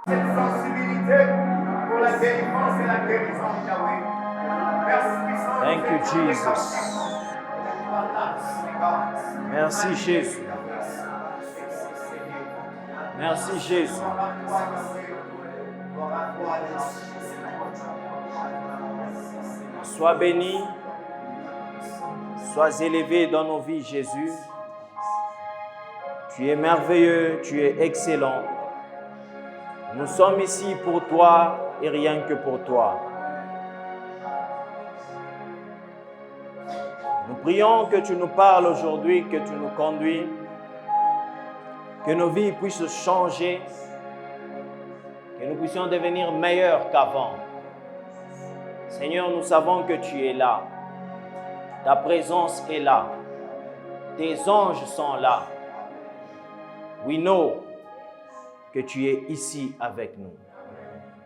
Cette sensibilité pour la délivrance et la guérison, Yahweh. Thank you, Jesus. Merci, Jésus. Merci, Jésus. Sois béni. Sois élevé dans nos vies, Jésus. Tu es merveilleux, tu es excellent. Nous sommes ici pour toi et rien que pour toi. Nous prions que tu nous parles aujourd'hui, que tu nous conduis, que nos vies puissent changer, que nous puissions devenir meilleurs qu'avant. Seigneur, nous savons que tu es là. Ta présence est là. Tes anges sont là. We know que tu es ici avec nous.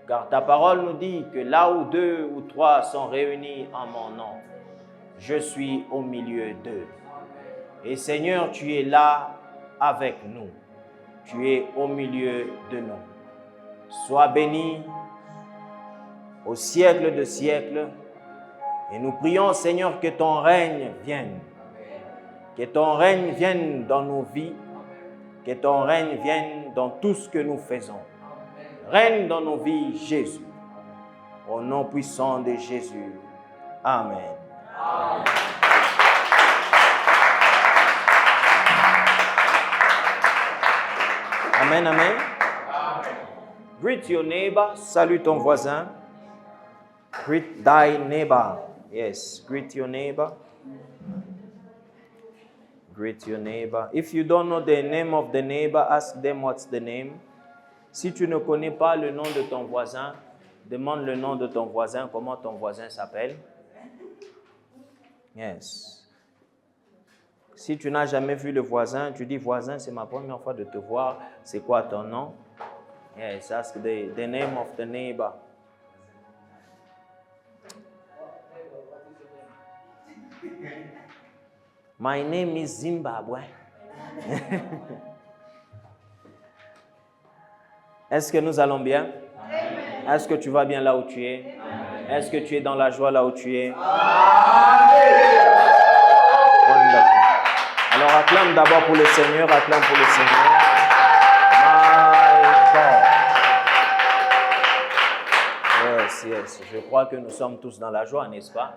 Car ta parole nous dit que là où 2 ou 3 sont réunis en mon nom, je suis au milieu d'eux. Et Seigneur, tu es là avec nous. Tu es au milieu de nous. Sois béni au siècle de siècles. Et nous prions, Seigneur, que ton règne vienne. Que ton règne vienne dans nos vies. Que ton règne vienne dans tout ce que nous faisons. Règne dans nos vies, Jésus. Au nom puissant de Jésus. Amen. Amen, amen. Greet your neighbor. Salue ton voisin. Greet thy neighbor. Yes, greet your neighbor. Greet your neighbor. If you don't know the name of the neighbor, ask them what's the name. Si tu ne connais pas le nom de ton voisin, demande le nom de ton voisin, comment ton voisin s'appelle. Yes. Si tu n'as jamais vu le voisin, tu dis voisin, c'est ma première fois de te voir, c'est quoi ton nom? Yes, ask the name of the neighbor. My name is Zimbabwe. Est-ce que nous allons bien? Est-ce que tu vas bien là où tu es? Est-ce que tu es dans la joie là où tu es? Wonderful. Alors acclame d'abord pour le Seigneur, acclame pour le Seigneur. My God. Yes, yes. Je crois que nous sommes tous dans la joie, n'est-ce pas?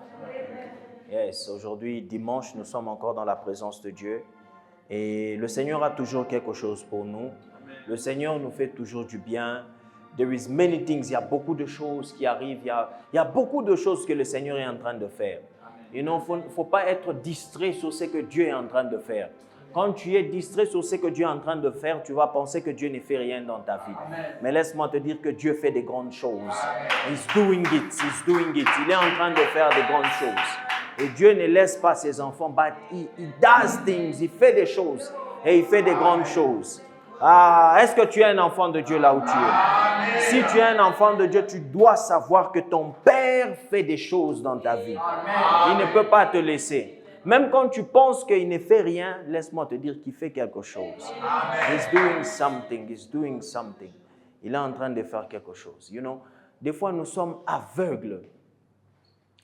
Yes, aujourd'hui, dimanche, nous sommes encore dans la présence de Dieu. Et le Seigneur a toujours quelque chose pour nous. Le Seigneur nous fait toujours du bien. There is many things. Il y a beaucoup de choses qui arrivent. Il y a beaucoup de choses que le Seigneur est en train de faire. Il ne faut pas être distrait sur ce que Dieu est en train de faire. Quand tu es distrait sur ce que Dieu est en train de faire, tu vas penser que Dieu ne fait rien dans ta vie. Amen. Mais laisse-moi te dire que Dieu fait des grandes choses. He's doing it. He's doing it. Il est en train de faire des grandes choses. Et Dieu ne laisse pas ses enfants, but he does things. Il fait des choses et il fait des grandes choses. Ah, est-ce que tu es un enfant de Dieu là où tu es? Amen. Si tu es un enfant de Dieu, tu dois savoir que ton Père fait des choses dans ta vie. Amen. Il ne peut pas te laisser. Même quand tu penses qu'il ne fait rien, laisse-moi te dire qu'il fait quelque chose. Amen. He's doing something. He's doing something. Il est en train de faire quelque chose. You know, des fois, nous sommes aveugles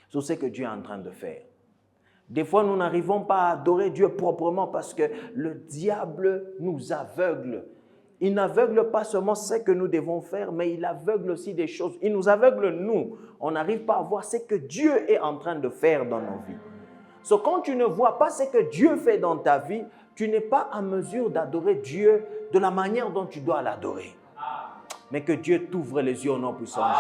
sur ce que Dieu est en train de faire. Des fois, nous n'arrivons pas à adorer Dieu proprement parce que le diable nous aveugle. Il n'aveugle pas seulement ce que nous devons faire, mais il aveugle aussi des choses. Il nous aveugle, nous. On n'arrive pas à voir ce que Dieu est en train de faire dans nos vies. So, quand tu ne vois pas ce que Dieu fait dans ta vie, tu n'es pas en mesure d'adorer Dieu de la manière dont tu dois l'adorer. Mais que Dieu t'ouvre les yeux au nom puissant de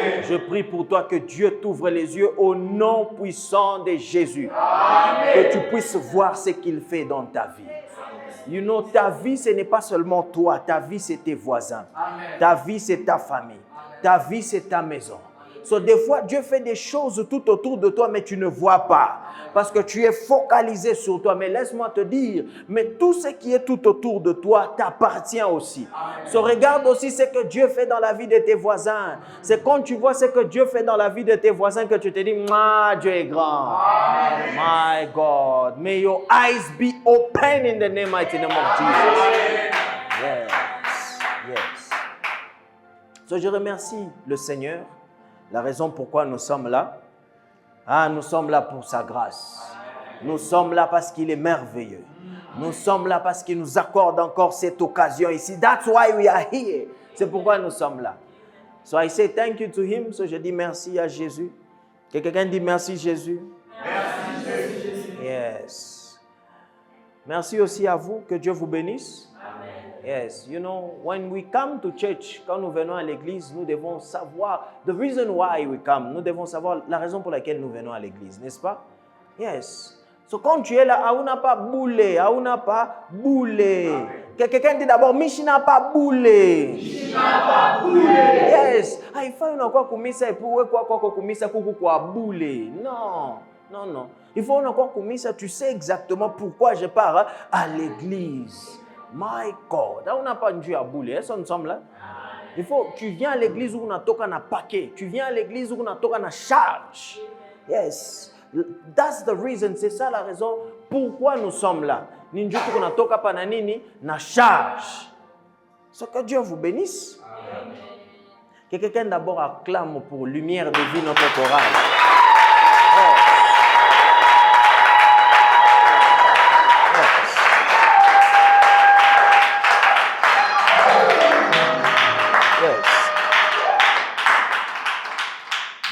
Jésus. Je prie pour toi que Dieu t'ouvre les yeux au nom puissant de Jésus. Amen. Que tu puisses voir ce qu'il fait dans ta vie. You know, ta vie, ce n'est pas seulement toi. Ta vie, c'est tes voisins. Amen. Ta vie, c'est ta famille. Amen. Ta vie, c'est ta maison. So, des fois, Dieu fait des choses tout autour de toi, mais tu ne vois pas. Parce que tu es focalisé sur toi. Mais laisse-moi te dire, mais tout ce qui est tout autour de toi t'appartient aussi. So, regarde aussi ce que Dieu fait dans la vie de tes voisins. C'est quand tu vois ce que Dieu fait dans la vie de tes voisins que tu te dis, Dieu est grand. Amen. My God. May your eyes be open in the mighty name of Jesus. Yes. Yes. So, je remercie le Seigneur, la raison pourquoi nous sommes là. Nous sommes là pour sa grâce. Nous sommes là parce qu'il est merveilleux. Nous sommes là parce qu'il nous accorde encore cette occasion ici. That's why we are here. C'est pourquoi nous sommes là. So I say thank you to him. So je dis merci à Jésus. Que quelqu'un dit merci Jésus. Merci Jésus. Yes. Merci aussi à vous. Que Dieu vous bénisse. Yes, you know, when we come to church, quand nous venons à l'église, nous devons savoir the reason why we come. Nous devons savoir la raison pour laquelle nous venons à l'église, n'est-ce pas? Yes. So quand tu es là, on n'a pas boulé, on n'a pas boulé. Quelqu'un dit d'abord, Michi n'a pas boulé. Michi n'a pas boulé. Yes. Il faut encore kumisa et pour quoi kumisa quoi boulé. Non, non, non. Il faut encore kumisa, tu sais exactement pourquoi je pars à l'église. My God, on n'a pas Dieu à bouler, est-ce que nous sommes là? Il faut, tu viens à l'église où on a toqué un paquet, tu viens à l'église où on a toqué une charge. Yes, that's the reason, c'est ça la raison pourquoi nous sommes là. Ninju qu'on a toqué pananini na charge. So que Dieu vous bénisse. Amen. Que quelqu'un d'abord acclame pour lumière de vie notre chorale.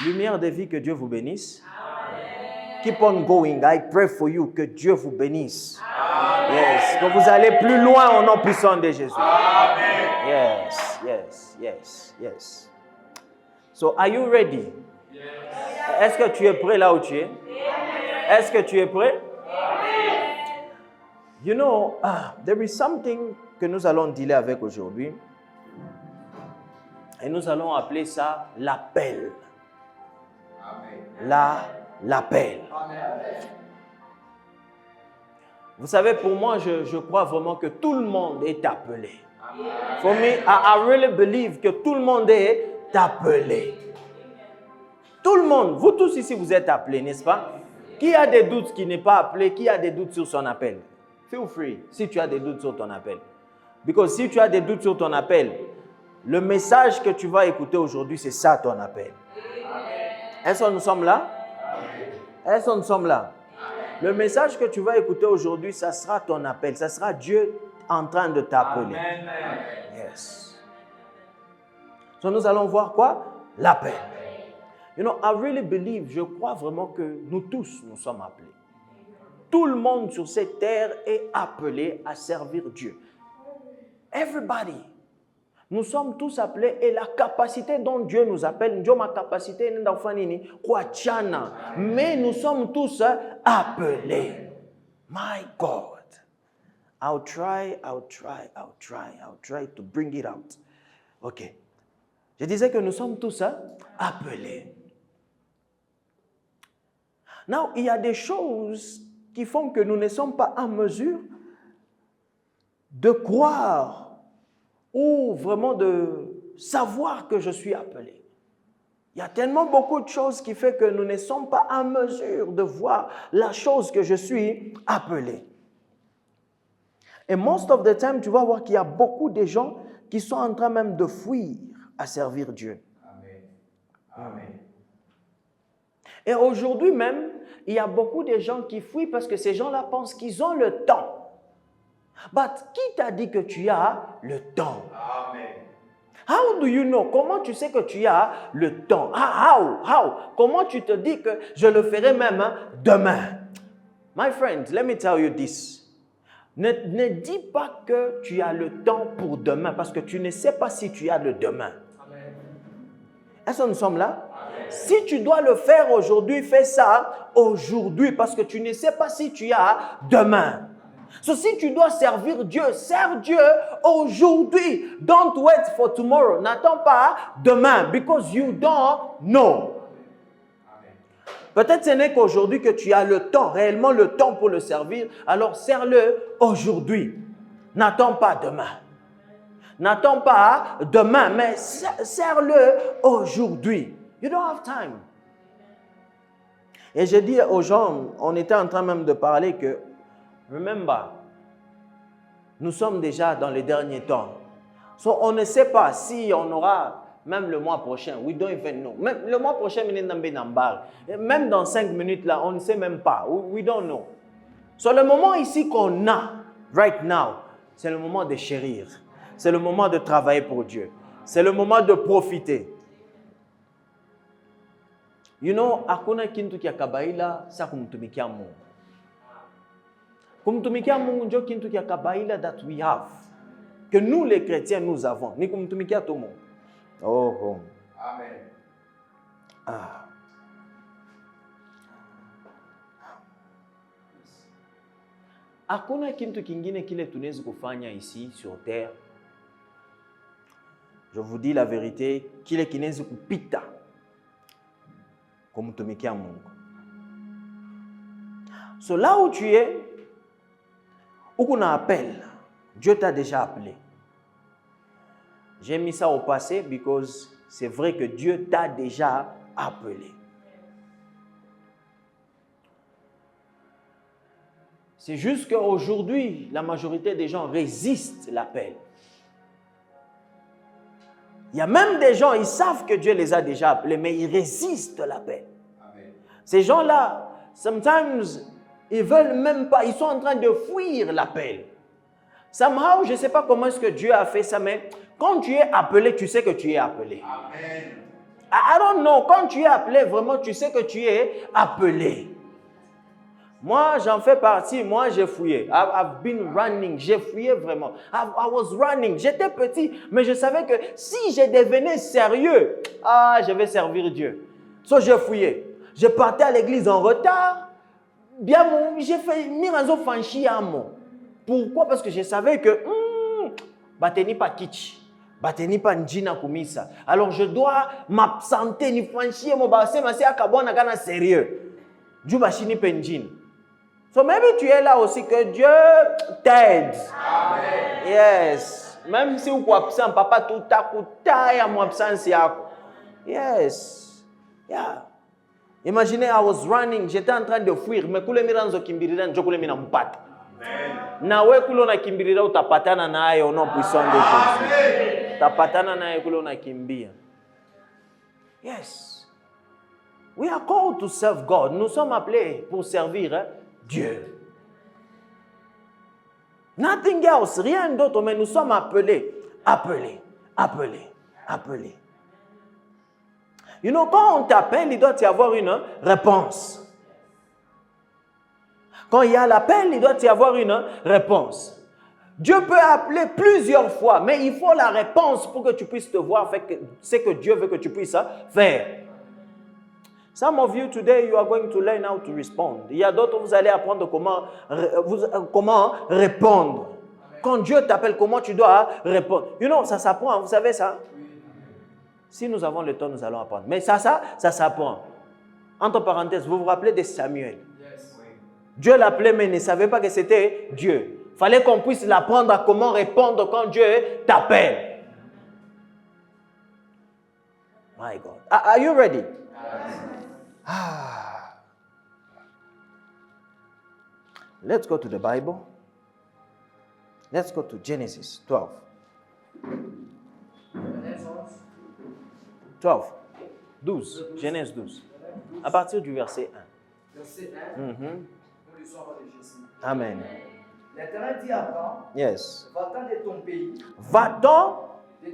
Lumière de vie, que Dieu vous bénisse. Amen. Keep on going. I pray for you. Que Dieu vous bénisse. Amen. Yes. Que vous allez plus loin au nom puissant de Jésus. Amen. Yes, yes, yes, yes. So, are you ready? Yes. Est-ce que tu es prêt là où tu es? Yes. Est-ce que tu es prêt? Yes. You know, there is something que nous allons dealer avec aujourd'hui. Et nous allons appeler ça l'appel. L'appel. Vous savez, pour moi, je crois vraiment que tout le monde est appelé. For me, I really believe que tout le monde est appelé. Tout le monde, vous tous ici, vous êtes appelés, n'est-ce pas? Qui a des doutes qui n'est pas appelé? Qui a des doutes sur son appel? Feel free, si tu as des doutes sur ton appel. Because si tu as des doutes sur ton appel, le message que tu vas écouter aujourd'hui, c'est ça ton appel. Est-ce que nous sommes là? Est-ce que nous sommes là? Le message que tu vas écouter aujourd'hui, ça sera ton appel. Ça sera Dieu en train de t'appeler. Yes. So nous allons voir quoi? L'appel. You know, I really believe, je crois vraiment que nous tous, nous sommes appelés. Tout le monde sur cette terre est appelé à servir Dieu. Everybody. Nous sommes tous appelés et la capacité dont Dieu nous appelle, mais nous sommes tous appelés. My God. I'll try to bring it out. OK. Je disais que nous sommes tous appelés. Now, il y a des choses qui font que nous ne sommes pas en mesure de croire ou vraiment de savoir que je suis appelé. Il y a tellement beaucoup de choses qui font que nous ne sommes pas en mesure de voir la chose que je suis appelé. Et most of the time, tu vas voir qu'il y a beaucoup de gens qui sont en train même de fuir à servir Dieu. Amen. Amen. Et aujourd'hui même, il y a beaucoup de gens qui fuient parce que ces gens-là pensent qu'ils ont le temps. But qui t'a dit que tu as le temps? Amen. How do you know? Comment tu sais que tu as le temps? How? Comment tu te dis que je le ferai même demain? My friend, let me tell you this. Ne dis pas que tu as le temps pour demain parce que tu ne sais pas si tu as le demain. Amen. Est-ce que nous sommes là? Amen. Si tu dois le faire aujourd'hui, fais ça aujourd'hui parce que tu ne sais pas si tu as demain. So, si tu dois servir Dieu, serve Dieu aujourd'hui. Don't wait for tomorrow. N'attends pas demain because you don't know. Peut-être ce n'est qu'aujourd'hui que tu as le temps, réellement le temps pour le servir. Alors, sers-le aujourd'hui. N'attends pas demain. N'attends pas demain, mais sers-le aujourd'hui. You don't have time. Et j'ai dit aux gens, on était en train même de parler que remember, nous sommes déjà dans les derniers temps. So, on ne sait pas si on aura Même le mois prochain, we don't even know. Même le mois prochain, même dans 5 minutes là, on ne sait même pas. We don't know. So, le moment ici qu'on a, right now, c'est le moment de chérir. C'est le moment de travailler pour Dieu. C'est le moment de profiter. You know, hakuna kintu kia kabaila sa kumtumikia Mungu. Kumtumikia Mungu ndio kintu kia kabaila that we have. Que nous les chrétiens nous avons. Ni kumtumikia tout le monde. Oh. Amen. Ah. Hakuna kintu kingine kile tunaweza kufanya ici sur terre. Je vous dis la vérité, kile kinaweza kupita kumtumikia Mungu. So là où tu es, où qu'on appelle, Dieu t'a déjà appelé. J'ai mis ça au passé because c'est vrai que Dieu t'a déjà appelé. C'est juste qu'aujourd'hui, la majorité des gens résistent l'appel. Il y a même des gens, ils savent que Dieu les a déjà appelés, mais ils résistent l'appel. Ces gens-là, sometimes, ils veulent même pas, ils sont en train de fuir l'appel. Somehow, je ne sais pas comment est-ce que Dieu a fait ça, mais quand tu es appelé, tu sais que tu es appelé. Amen. I don't know, quand tu es appelé, vraiment, tu sais que tu es appelé. Moi, j'en fais partie. Moi, j'ai fouillé. I've been running. J'ai fouillé vraiment. I was running. J'étais petit, mais je savais que si je devenais sérieux, je vais servir Dieu. So, j'ai fouillé. Je partais à l'église en retard. Bien, j'ai fait mirazo fanchi amo. Pourquoi? Parce que je savais que bateni pas kitsch. Bateni pas njina kumisa. Alors, je dois m'absenter ni fanchi mo basé ma se akabona kana sérieux. Dieu bachini penjin. So maybe tu es là aussi que Dieu t'aide. Amen. Yes. Même si vous êtes absent, papa tout à coup taille à mon absence. Yes. Yeah. Imaginez, I was running, j'étais en train de fuir, mais kule miranzo kimbirira njokule mina mpata. Na we kule na kimbirira utapatana naye au non puissant de Jésus. Utapatana naye kule na kimbia. Yes. We are called to serve God. Nous sommes appelés pour servir Dieu. Nothing else, rien d'autre, mais nous sommes appelés. You know, quand on t'appelle, il doit y avoir une réponse. Quand il y a l'appel, il doit y avoir une réponse. Dieu peut appeler plusieurs fois, mais il faut la réponse pour que tu puisses te voir faire ce que Dieu veut que tu puisses faire. Some of you today, you are going to learn how to respond. Il y a d'autres, vous allez apprendre comment répondre. Quand Dieu t'appelle, comment tu dois répondre. You know, ça s'apprend, vous savez ça? Si nous avons le temps, nous allons apprendre. Mais ça s'apprend. Entre parenthèses, vous vous rappelez de Samuel? Dieu l'appelait, mais il ne savait pas que c'était Dieu. Il fallait qu'on puisse l'apprendre à comment répondre quand Dieu t'appelle. My God. Are you ready? Let's go to the Bible. Let's go to Genesis 12. 12. Genèse 12. À partir du verset 1. Verset 1. Nous lisons de Jésus. Amen. L'Éternel dit à Abraham, Yes. va-t'en de ton pays, Va-t'en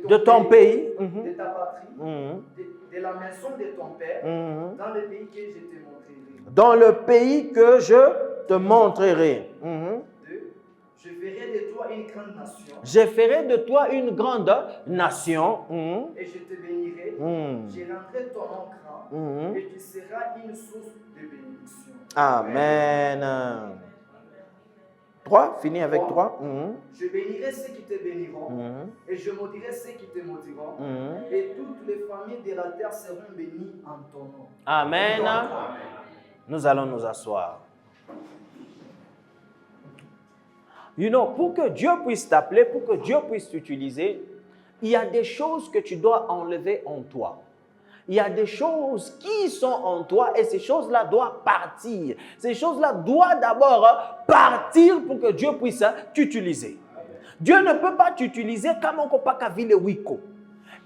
de ton pays, de ta patrie, de la maison de ton père, dans le pays que je te montrerai. Dans le pays que je te montrerai. 2. Je ferai de toi une grande nation. Je ferai de toi une grande nation. Et je te bénirai. Je rendrai ton nom grand. Et tu seras une source de bénédiction. Amen. 3, fini avec 3. Je bénirai ceux qui te béniront. Et je maudirai ceux qui te maudiront. Et toutes les familles de la terre seront bénies en ton nom. Amen. Nous allons nous asseoir. You know, pour que Dieu puisse t'appeler, pour que Dieu puisse t'utiliser, il y a des choses que tu dois enlever en toi. Il y a des choses qui sont en toi et ces choses-là doivent partir. Ces choses-là doivent d'abord partir pour que Dieu puisse t'utiliser. Dieu ne peut pas t'utiliser comme on ne peut pas vivre wiko.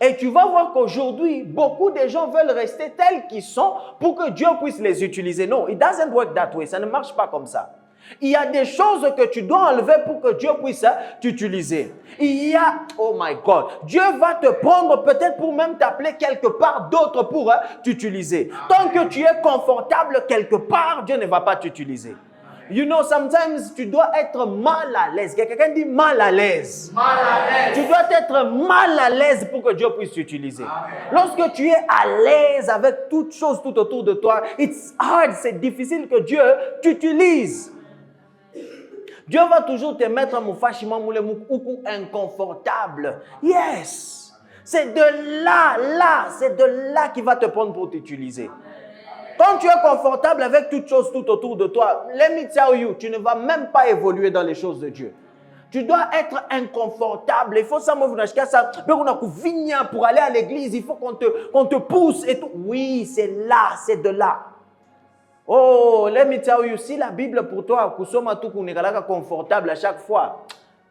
Et tu vas voir qu'aujourd'hui, beaucoup de gens veulent rester tels qu'ils sont pour que Dieu puisse les utiliser. Non, it doesn't work that way. Ça ne marche pas comme ça. Il y a des choses que tu dois enlever pour que Dieu puisse t'utiliser. Il y a, oh my God, Dieu va te prendre peut-être pour même t'appeler quelque part, d'autres pour t'utiliser. Tant que tu es confortable quelque part, Dieu ne va pas t'utiliser. You know, sometimes tu dois être mal à l'aise. Quelqu'un dit mal à l'aise. Mal à l'aise. Tu dois être mal à l'aise pour que Dieu puisse t'utiliser. Lorsque tu es à l'aise avec toutes choses tout autour de toi, it's hard, c'est difficile que Dieu t'utilise. Dieu va toujours te mettre en inconfortable. Yes. C'est de là qu'il va te prendre pour t'utiliser. Quand tu es confortable avec toutes choses tout autour de toi, let me tell you, tu ne vas même pas évoluer dans les choses de Dieu. Tu dois être inconfortable. Il faut ça, pour aller à l'église, il faut qu'on te pousse et tout. Oui, c'est là, c'est de là. Oh, let me tell you, si la Bible pour toi, est confortable à chaque fois,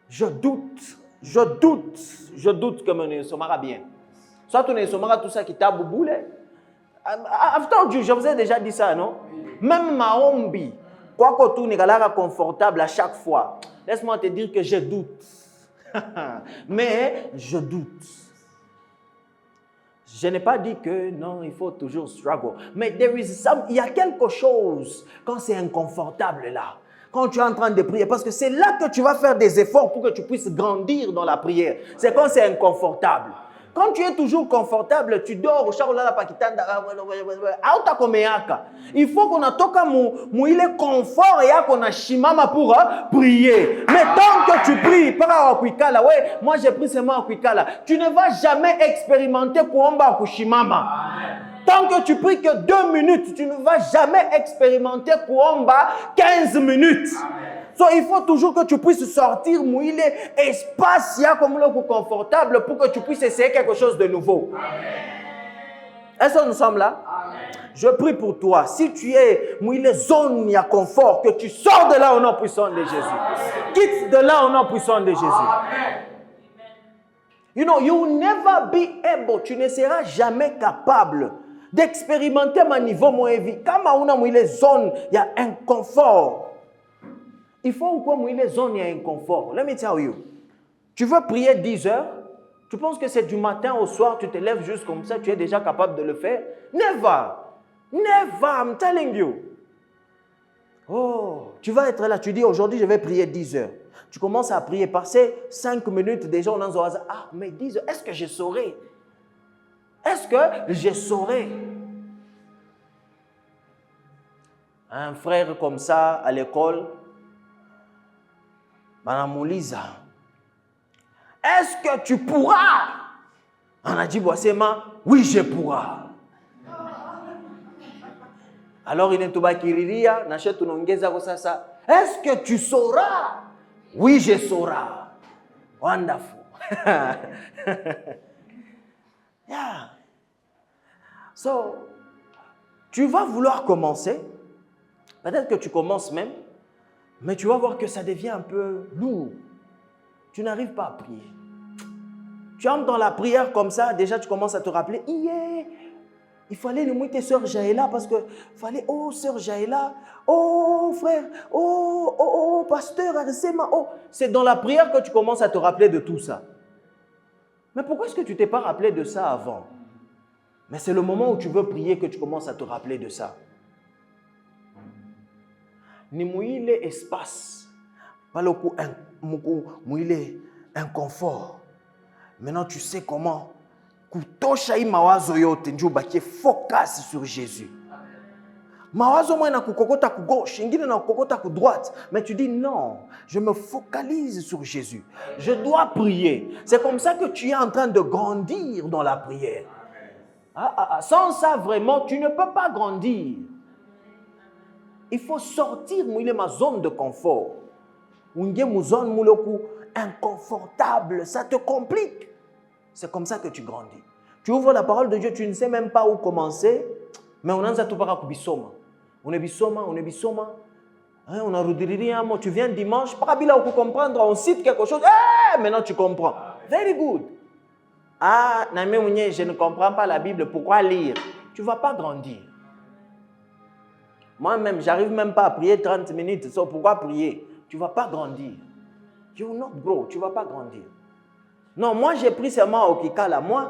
je doute que mon somara bien. Soit tu ne somara tout ça qui t'a bouboulé. After Dieu, je vous ai déjà dit ça, non? Même Mahombi, quoi que tout n'est pas confortable à chaque fois, laisse-moi te dire que je doute. Mais je doute. Je n'ai pas dit que non, il faut toujours struggle. Mais il y a quelque chose quand c'est inconfortable là. Quand tu es en train de prier, parce que c'est là que tu vas faire des efforts pour que tu puisses grandir dans la prière. C'est quand c'est inconfortable. Quand tu es toujours confortable, tu dors au charolala pakitanda. Il faut qu'on a toka il est confort et qu'on a shimama pour prier. Mais tant que tu pries, moi j'ai pris seulement Kwikala, tu ne vas jamais expérimenter Kuomba Kushimama. Tant que tu pries que 2 minutes, tu ne vas jamais expérimenter Kuomba 15 minutes. So, il faut toujours que tu puisses sortir, mouiller espace comme le confortable pour que tu puisses essayer quelque chose de nouveau. Est-ce que nous sommes là? Amen. Je prie pour toi. Si tu es mouillé zone à confort, que tu sors de là au nom puissant de Jésus. Amen. Quitte de là au nom puissant de Jésus. Amen. You know, you will never be able, tu ne seras jamais capable d'expérimenter mon niveau, mon vie. Quand on a mouillé zone, il y a un confort. Il faut que les zones il y a un confort. Let me tell you. Tu veux prier 10 heures? Tu penses que c'est du matin au soir, tu te lèves juste comme ça, tu es déjà capable de le faire? Never. Never, I'm telling you. Oh, tu vas être là, tu dis aujourd'hui je vais prier 10 heures. Tu commences à prier, passer 5 minutes, déjà on a un hasard. Ah, mais 10 heures, est-ce que je saurais? Est-ce que je saurais? Un frère comme ça à l'école, Madame Moulisa, est-ce que tu pourras? On a dit, oui, je pourrai. Alors, il est tout bas kiriria, n'achète ton ongeza comme ça. Est-ce que tu sauras? Oui, je saurai. Wonderful. Yeah. So, tu vas vouloir commencer. Peut-être que tu commences même. Mais tu vas voir que ça devient un peu lourd. Tu n'arrives pas à prier. Tu entres dans la prière comme ça, déjà tu commences à te rappeler, il fallait le mouiller sœur Jaëla parce que fallait, oh sœur Jaëla, oh frère, oh pasteur Arsema, oh. C'est dans la prière que tu commences à te rappeler de tout ça. Mais pourquoi est-ce que tu ne t'es pas rappelé de ça avant? Mais c'est le moment où tu veux prier que tu commences à te rappeler de ça. Ni mouiller espace, pas le coup mouiller inconfort. Maintenant tu sais comment kutosha mawazo yote ndio bakie focus sur Jésus. Mawazo moi na kukokota ku gauche, ingine na kukokota ku droite, mais tu dis non, je me focalise sur Jésus. Je dois prier. C'est comme ça que tu es en train de grandir dans la prière. Sans ça vraiment, tu ne peux pas grandir. Il faut sortir de ma zone de confort. Une zone inconfortable, ça te complique. C'est comme ça que tu grandis. Tu ouvres la parole de Dieu, tu ne sais même pas où commencer, mais on a tout para kubisoma. On est bisoma. On a rodiri, tu viens dimanche, pas bila où comprendre, on cite quelque chose, maintenant tu comprends. Very good. Ah, Namé Mounié, je ne comprends pas la Bible, pourquoi lire? Tu ne vas pas grandir. Moi-même, j'arrive même pas à prier 30 minutes. So, pourquoi prier? Tu ne vas pas grandir. You not grow, tu ne vas pas grandir. Non, moi j'ai pris seulement au Kikala. Moi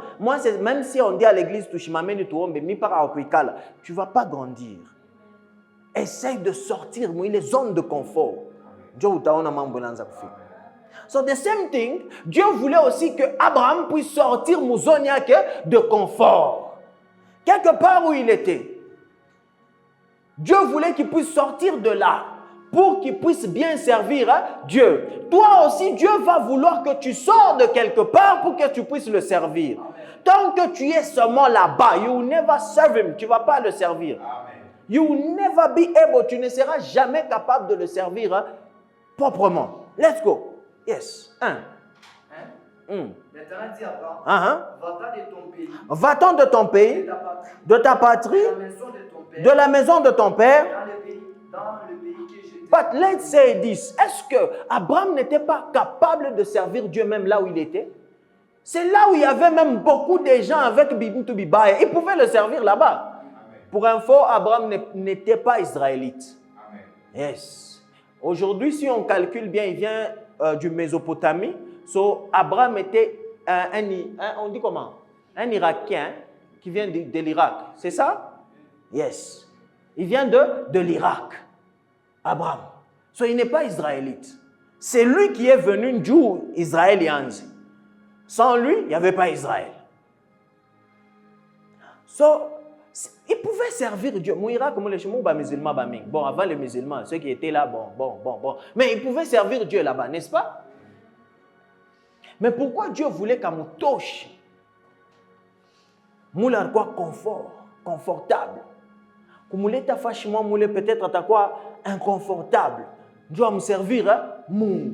même si on dit à l'église, tu ne vas pas grandir. Essaye de sortir les zones de confort. So the same thing, Dieu voulait aussi que Abraham puisse sortir de confort. Quelque part où il était. Dieu voulait qu'il puisse sortir de là pour qu'il puisse bien servir Dieu. Toi aussi, Dieu va vouloir que tu sors de quelque part pour que tu puisses le servir. Tant que tu es seulement là-bas, you will never serve him. Tu ne vas pas le servir. Amen. You will never be able. Tu ne seras jamais capable de le servir proprement. Let's go. Yes. L'Éternel dit à Abraham, va-t'en de ton pays, va-t'en de ton pays, de ta patrie, de la maison de ton père, dans le pays que je t'ai. But let's say this. Est-ce que Abraham n'était pas capable de servir Dieu même là où il était? C'est là où il y avait même beaucoup de gens avec Bibim to Bibaya. Ils pouvaient le servir là-bas. Pour info, Abraham n'était pas israélite. Amen. Yes. Aujourd'hui, si on calcule bien, il vient du Mésopotamie. So, Abraham était on dit comment? Un Irakien qui vient de l'Irak. C'est ça? Yes. Il vient de l'Irak. Abraham. So, il n'est pas israélite. C'est lui qui est venu du Israélien. Sans lui, il n'y avait pas Israël. So, il pouvait servir Dieu. Bon, avant les musulmans, ceux qui étaient là, bon. Mais il pouvait servir Dieu là-bas, n'est-ce pas? Mais pourquoi Dieu voulait qu'on touche? Moulin quoi confort, confortable. Comme ta fâchement, moulin peut-être à quoi inconfortable. Dieu va me servir, mou.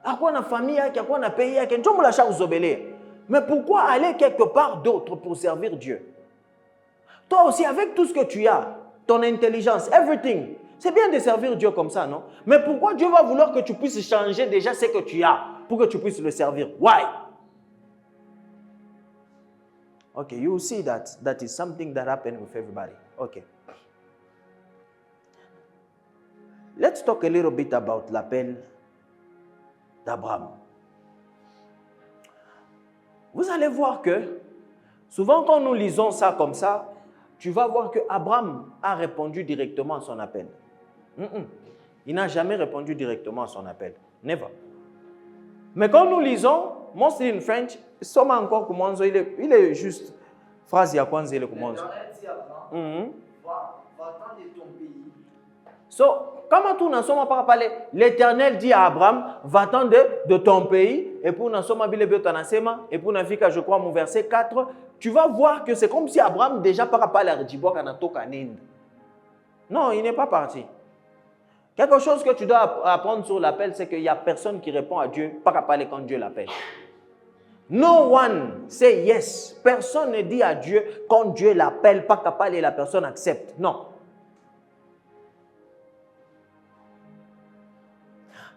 À quoi la famille, à quoi on pays, à quoi on la charge obélé. Mais pourquoi aller quelque part d'autre pour servir Dieu? Toi aussi, avec tout ce que tu as, ton intelligence, everything, c'est bien de servir Dieu comme ça, non? Mais pourquoi Dieu va vouloir que tu puisses changer déjà ce que tu as pour que tu puisses le servir? Why? Okay, you see that is something that happened with everybody. Okay. Let's talk a little bit about l'appel d'Abraham. Vous allez voir que souvent quand nous lisons ça comme ça, tu vas voir que Abraham a répondu directement à son appel. Il n'a jamais répondu directement à son appel. Never. Mais quand nous lisons, mostly in French, Soma encore commence, il est juste phrase ya kwanza ile commence. Va-t'en de ton pays. So, comment tout n'a pas par parler? L'Éternel dit à Abraham, va-t'en de ton pays, et pour n'a pas bile betanasema, et pour n'a fika je crois mon verset 4, tu vas voir que c'est comme si Abraham déjà par parler à Djibo kanato kaninde. Non, il n'est pas parti. Quelque chose que tu dois apprendre sur l'appel, c'est qu'il n'y a personne qui répond à Dieu par parler quand Dieu l'appelle. No one say yes. Personne ne dit à Dieu quand Dieu l'appelle, pas capable et la personne accepte. Non.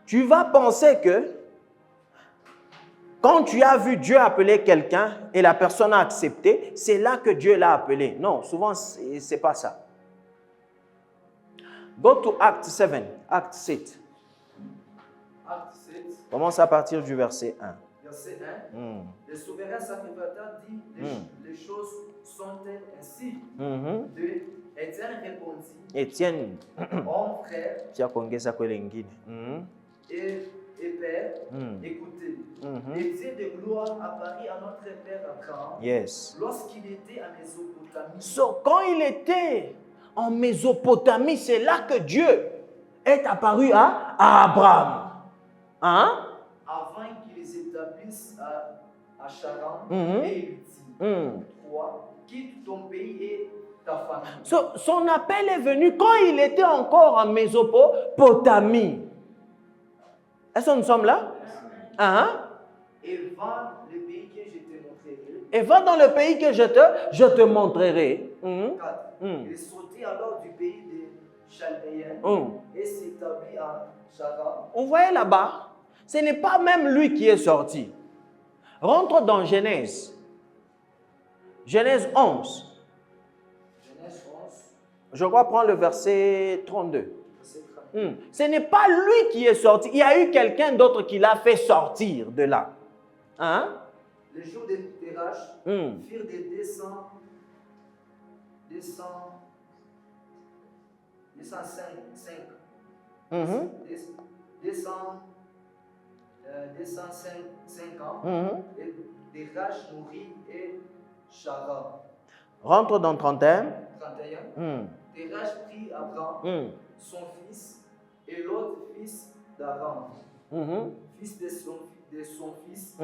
Tu vas penser que quand tu as vu Dieu appeler quelqu'un et la personne a accepté, c'est là que Dieu l'a appelé. Non, souvent, ce n'est pas ça. Go to Acts 7. Acts 7. Acte 7. Commence à partir du verset 1. Verset 1. Le souverain sacrificateur dit les choses sont-elles ainsi? Étienne répondit. Étienne. Homme frère. Et père, écoutez. Le Dieu de gloire apparut à notre père Abraham. Yes. Lorsqu'il était à Mésopotamie. So, quand il était en Mésopotamie, c'est là que Dieu est apparu à Abraham. Hein? Avant qu'il s'établisse à Charan, et il dit, 3, quitte ton pays et ta famille. So, son appel est venu quand il était encore en Mésopotamie. Est-ce que nous sommes là? Et va le pays que je te montrerai. Et va dans le pays que je te montrerai. 4. Il sortit alors du pays des Chaldéens et s'établit à Charan. On voyait là-bas, ce n'est pas même lui qui est sorti. Rentre dans Genèse. Genèse 11. Genèse 11, Je crois prendre le verset 32. verset 30. Ce n'est pas lui qui est sorti. Il y a eu quelqu'un d'autre qui l'a fait sortir de là. Hein? Les jours de Terach firent des 205 ans, et Terach mourit et Chara. Rentre dans 31. 31. Terach prit Abraham, son fils, et l'autre fils d'Aram, fils de son fils,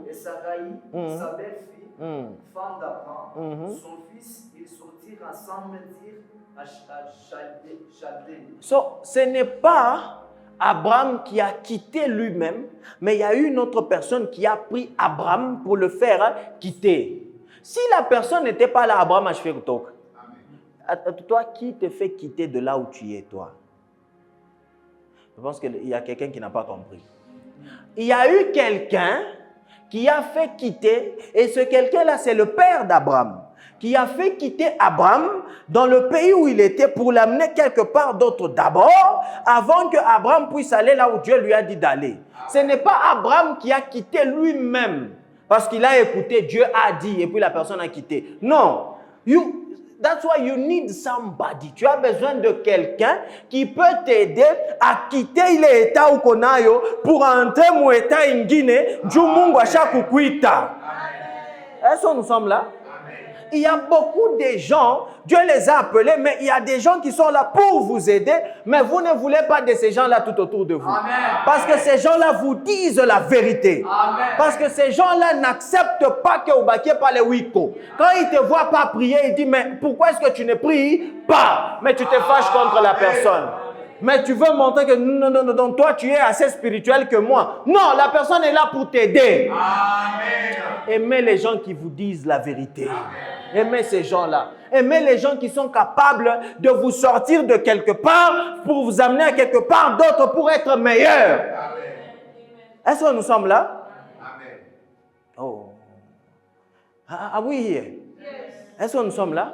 et Sarai, sa belle-fille, femme d'Abraham, son fils, ils sortirent ensemble dire à Chaldée. So, ce n'est pas Abraham qui a quitté lui-même, mais il y a eu une autre personne qui a pris Abraham pour le faire quitter. Si la personne n'était pas là, Abraham a fait le talk. Toi, qui te fait quitter de là où tu es, toi? Je pense qu'il y a quelqu'un qui n'a pas compris. Il y a eu quelqu'un qui a fait quitter, et ce quelqu'un-là, c'est le père d'Abraham, qui a fait quitter Abraham dans le pays où il était pour l'amener quelque part d'autre d'abord, avant que Abraham puisse aller là où Dieu lui a dit d'aller. Ce n'est pas Abraham qui a quitté lui-même, parce qu'il a écouté, Dieu a dit, et puis la personne a quitté. Non. That's why you need somebody. Tu as besoin de quelqu'un qui peut t'aider à quitter les états où qu'on a pour entrer mon état en Guinée. Du Mungu à chaque kuita. Est-ce que nous sommes là? Il y a beaucoup de gens, Dieu les a appelés, mais il y a des gens qui sont là pour vous aider, mais vous ne voulez pas de ces gens-là tout autour de vous. Amen. Parce que ces gens-là vous disent la vérité. Amen. Parce que ces gens-là n'acceptent pas que vous baquiez par les wiko. Quand ils ne te voient pas prier, ils disent, mais pourquoi est-ce que tu ne pries pas? Mais tu te fâches contre la personne. Mais tu veux montrer que non, toi tu es assez spirituel que moi. Non, la personne est là pour t'aider. Aimez les gens qui vous disent la vérité. Aimez ces gens-là. Aimez les gens qui sont capables de vous sortir de quelque part pour vous amener à quelque part d'autre pour être meilleur. Est-ce que nous sommes là? Amen. Oh. Ah oui. Est-ce que nous sommes là?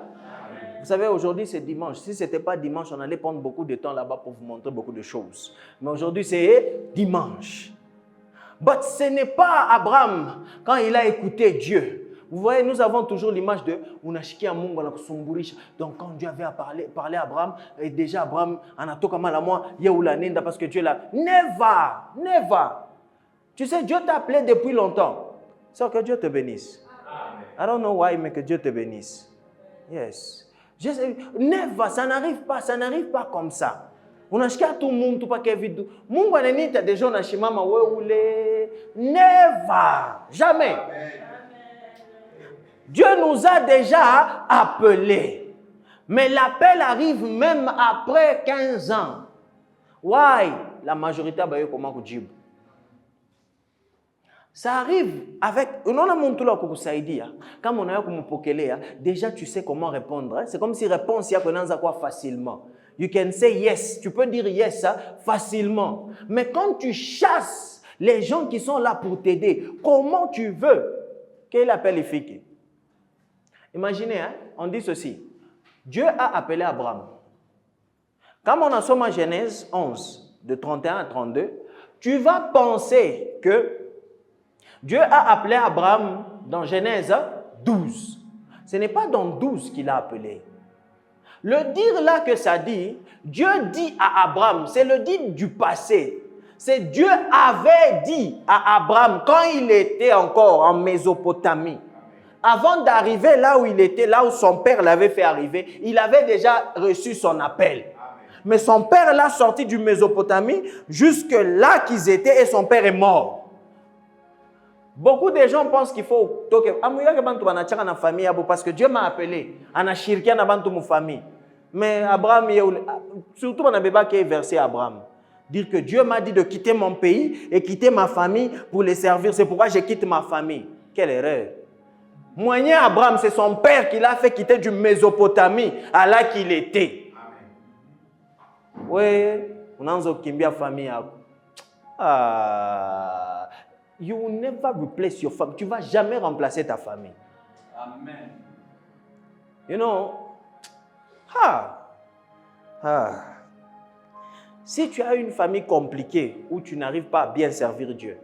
Vous savez, aujourd'hui, c'est dimanche. Si ce n'était pas dimanche, on allait prendre beaucoup de temps là-bas pour vous montrer beaucoup de choses. Mais aujourd'hui, c'est dimanche. Mais ce n'est pas Abraham, quand il a écouté Dieu. Vous voyez, nous avons toujours l'image de Unashikia Mungu na kusumburisha. Donc, quand Dieu avait parlé à Abraham, et déjà Abraham, anatoka malamwa, yeula nenda parce que Dieu l'a. Never. Tu sais, Dieu t'a appelé depuis longtemps. C'est que Dieu te bénisse. Amen. I don't know why, mais que Dieu te bénisse. Yes. Never, ça n'arrive pas comme ça. Unashikia tout le monde, tout pas Kevin. Mungu ananita des gens nashimama weule. Never. Jamais. Amen. Dieu nous a déjà appelés. Mais l'appel arrive même après 15 ans. Why? La majorité a comment vous dire. Ça arrive avec... Quand on a déjà tu sais comment répondre. C'est comme si réponse y a quoi facilement. You can say yes. Tu peux dire yes facilement. Mais quand tu chasses les gens qui sont là pour t'aider, comment tu veux qu'il appelle efficace? Imaginez, on dit ceci. Dieu a appelé Abraham. Quand on a somme en Genèse 11, de 31 à 32, tu vas penser que Dieu a appelé Abraham dans Genèse 12. Ce n'est pas dans 12 qu'il a appelé. Le dire là que ça dit, Dieu dit à Abraham, c'est le dire du passé. C'est Dieu avait dit à Abraham quand il était encore en Mésopotamie. Avant d'arriver là où il était, là où son père l'avait fait arriver, il avait déjà reçu son appel. Mais son père l'a sorti du Mésopotamie jusque là qu'ils étaient et son père est mort. Beaucoup de gens pensent qu'il faut parce que Dieu m'a appelé. Mais Abraham, surtout on a qui est versé Abraham. Dire que Dieu m'a dit de quitter mon pays et quitter ma famille pour les servir. C'est pourquoi je quitte ma famille. Quelle erreur. Moyen Abraham, c'est son père qui l'a fait quitter du Mésopotamie à là qu'il était. Oui, on a une famille. You will never replace your family. Tu ne vas jamais remplacer ta famille. Amen. You know, si tu as une famille compliquée où tu n'arrives pas à bien servir Dieu,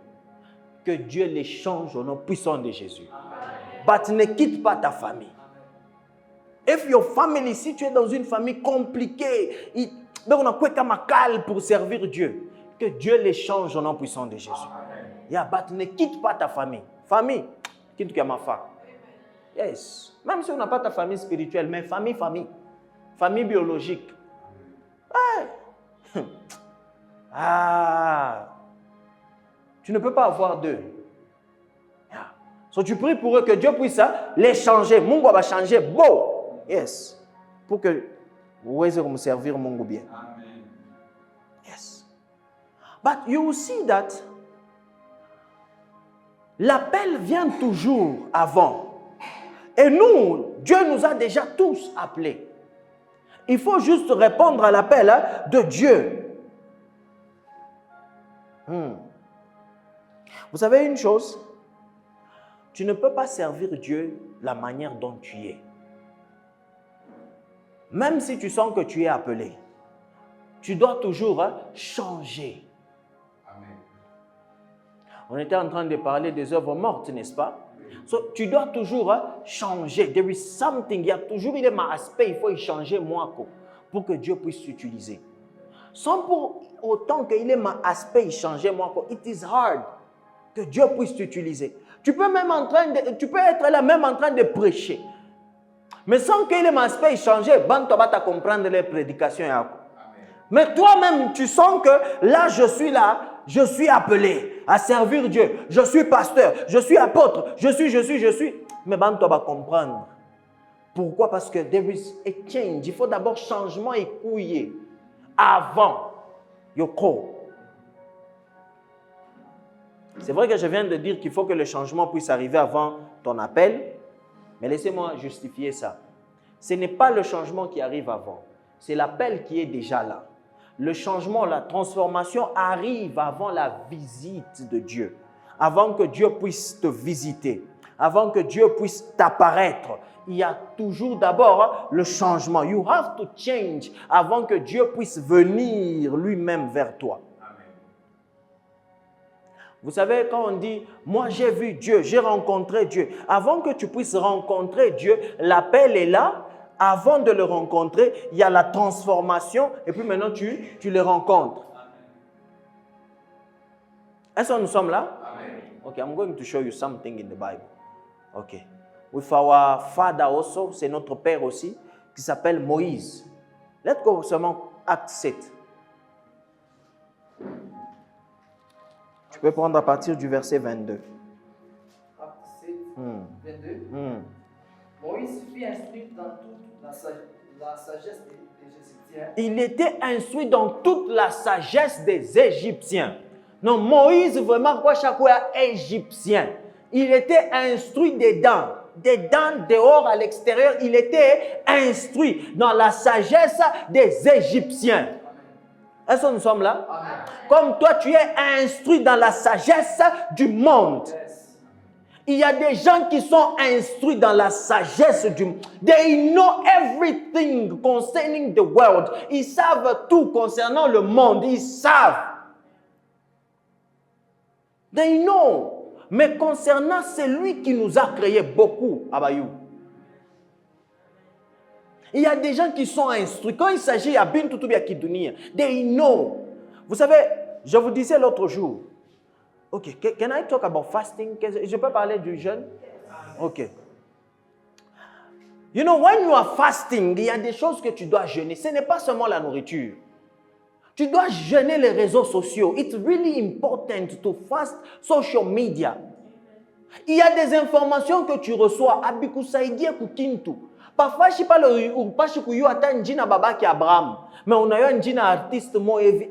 que Dieu les change au nom puissant de Jésus. But ne quitte pas ta famille. If your family, si tu es dans une famille compliquée, donc on a quoi comme calme pour servir Dieu, que Dieu les change au nom puissant de Jésus. Yeah, but ne quitte pas ta famille. Famille, quitte que ma femme. Yes. Même si on n'a pas ta famille spirituelle, mais famille. Famille biologique. Hey. Tu ne peux pas avoir deux. Yeah. So tu pries pour eux que Dieu puisse les changer. Mungu va changer. Bon. Yes. Pour que vous puissiez me servir Mungu bien. Amen. Yes. But you will see that l'appel vient toujours avant. Et nous, Dieu nous a déjà tous appelés. Il faut juste répondre à l'appel de Dieu. Vous savez une chose? Tu ne peux pas servir Dieu la manière dont tu es. Même si tu sens que tu es appelé, tu dois toujours changer. Amen. On était en train de parler des œuvres mortes, n'est-ce pas? So, tu dois toujours changer. There is something. Il y a toujours un aspect, il faut y changer moi pour que Dieu puisse t'utiliser. Sans pour autant qu'il ait un aspect, changer moi. It is hard que Dieu puisse t'utiliser. Tu peux être là même en train de prêcher. Mais sans qu'il ait un aspect changer, tu vas comprendre les prédications. Amen. Mais toi-même, tu sens que là, je suis appelé à servir Dieu. Je suis pasteur, je suis apôtre, je suis. Mais tu vas comprendre. Pourquoi? Parce que there is a change. Il faut d'abord changement et couiller avant Yoko. C'est vrai que je viens de dire qu'il faut que le changement puisse arriver avant ton appel. Mais laissez-moi justifier ça. Ce n'est pas le changement qui arrive avant. C'est l'appel qui est déjà là. Le changement, la transformation arrive avant la visite de Dieu. Avant que Dieu puisse te visiter. Avant que Dieu puisse t'apparaître. Il y a toujours d'abord le changement. You have to change avant que Dieu puisse venir lui-même vers toi. Vous savez, quand on dit, moi j'ai vu Dieu, j'ai rencontré Dieu. Avant que tu puisses rencontrer Dieu, l'appel est là. Avant de le rencontrer, il y a la transformation. Et puis maintenant, tu le rencontres. Est-ce que nous sommes là? Amen. Okay, I'm going to show you something in the Bible. Okay. With our father also, c'est notre père aussi, qui s'appelle Moïse. Let's go seulement Acte 7. Tu peux prendre à partir du verset 22. Acte 7, 22. Moïse fut instruit dans toute la sagesse des Égyptiens. Il était instruit dans toute la sagesse des Égyptiens. Non, Moïse vraiment quoi chaque fois égyptien. Il était instruit dedans, dehors, à l'extérieur. Il était instruit dans la sagesse des Égyptiens. Est-ce que nous sommes là? Amen. Comme toi, tu es instruit dans la sagesse du monde. Yes. Il y a des gens qui sont instruits dans la sagesse du monde. They know everything concerning the world. Ils savent tout concernant le monde. Ils savent. They know. Mais concernant celui qui nous a créé beaucoup, Abayou. Il y a des gens qui sont instruits. Quand il s'agit à Bintoutoubi à Kidounia, they know. Vous savez, je vous disais l'autre jour. Ok, can I talk about fasting? Je peux parler du jeûne? Ok. You know, when you are fasting, il y a des choses que tu dois jeûner. Ce n'est pas seulement la nourriture. Tu dois jeûner les réseaux sociaux. It's really important to fast social media. Il y a des informations que tu reçois. Abikusaïdia kukintu. Parfois, je ne sais pas si tu as un baba qui Abraham, mais on a un artiste moévi.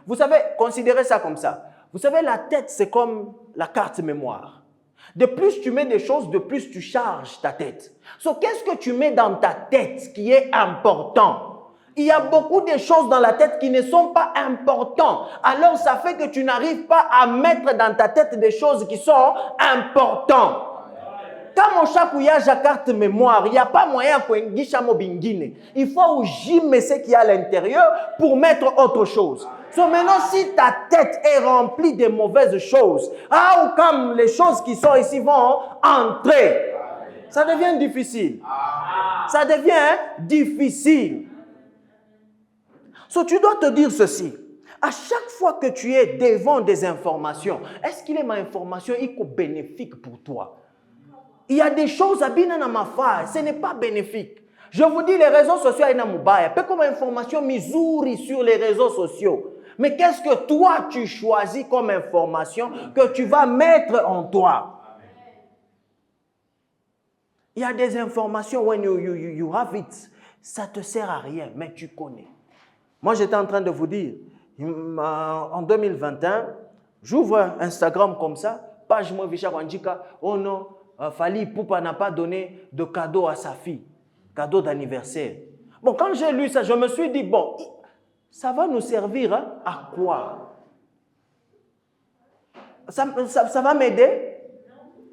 Vous savez, considérez ça comme ça. Vous savez, la tête, c'est comme la carte mémoire. De plus tu mets des choses, de plus tu charges ta tête. So, qu'est-ce que tu mets dans ta tête qui est important? Il y a beaucoup de choses dans la tête qui ne sont pas importantes. Alors, ça fait que tu n'arrives pas à mettre dans ta tête des choses qui sont importantes. Quand mon chakouya carte mémoire, il n'y a pas moyen qu'on guiche bingine. Il faut jimer ce qu'il y a à l'intérieur pour mettre autre chose. So maintenant, si ta tête est remplie de mauvaises choses, ou comme les choses qui sont ici vont entrer, ça devient difficile. Ça devient difficile. So, tu dois te dire ceci. À chaque fois que tu es devant des informations, est-ce qu'il est ma information bénéfique pour toi? Il y a des choses à bien dans ma face, ce n'est pas bénéfique. Je vous dis, les réseaux sociaux, il y a un peu comme information missouri sur les réseaux sociaux. Mais qu'est-ce que toi, tu choisis comme information que tu vas mettre en toi? Il y a des informations, when you have it, ça ne te sert à rien, mais tu connais. Moi, j'étais en train de vous dire, en 2021, j'ouvre Instagram comme ça, page moi Vicha Wanjika, oh non, Fally Ipupa n'a pas donné de cadeau à sa fille, cadeau d'anniversaire. Bon, quand j'ai lu ça, je me suis dit, bon, ça va nous servir à quoi? Ça va m'aider?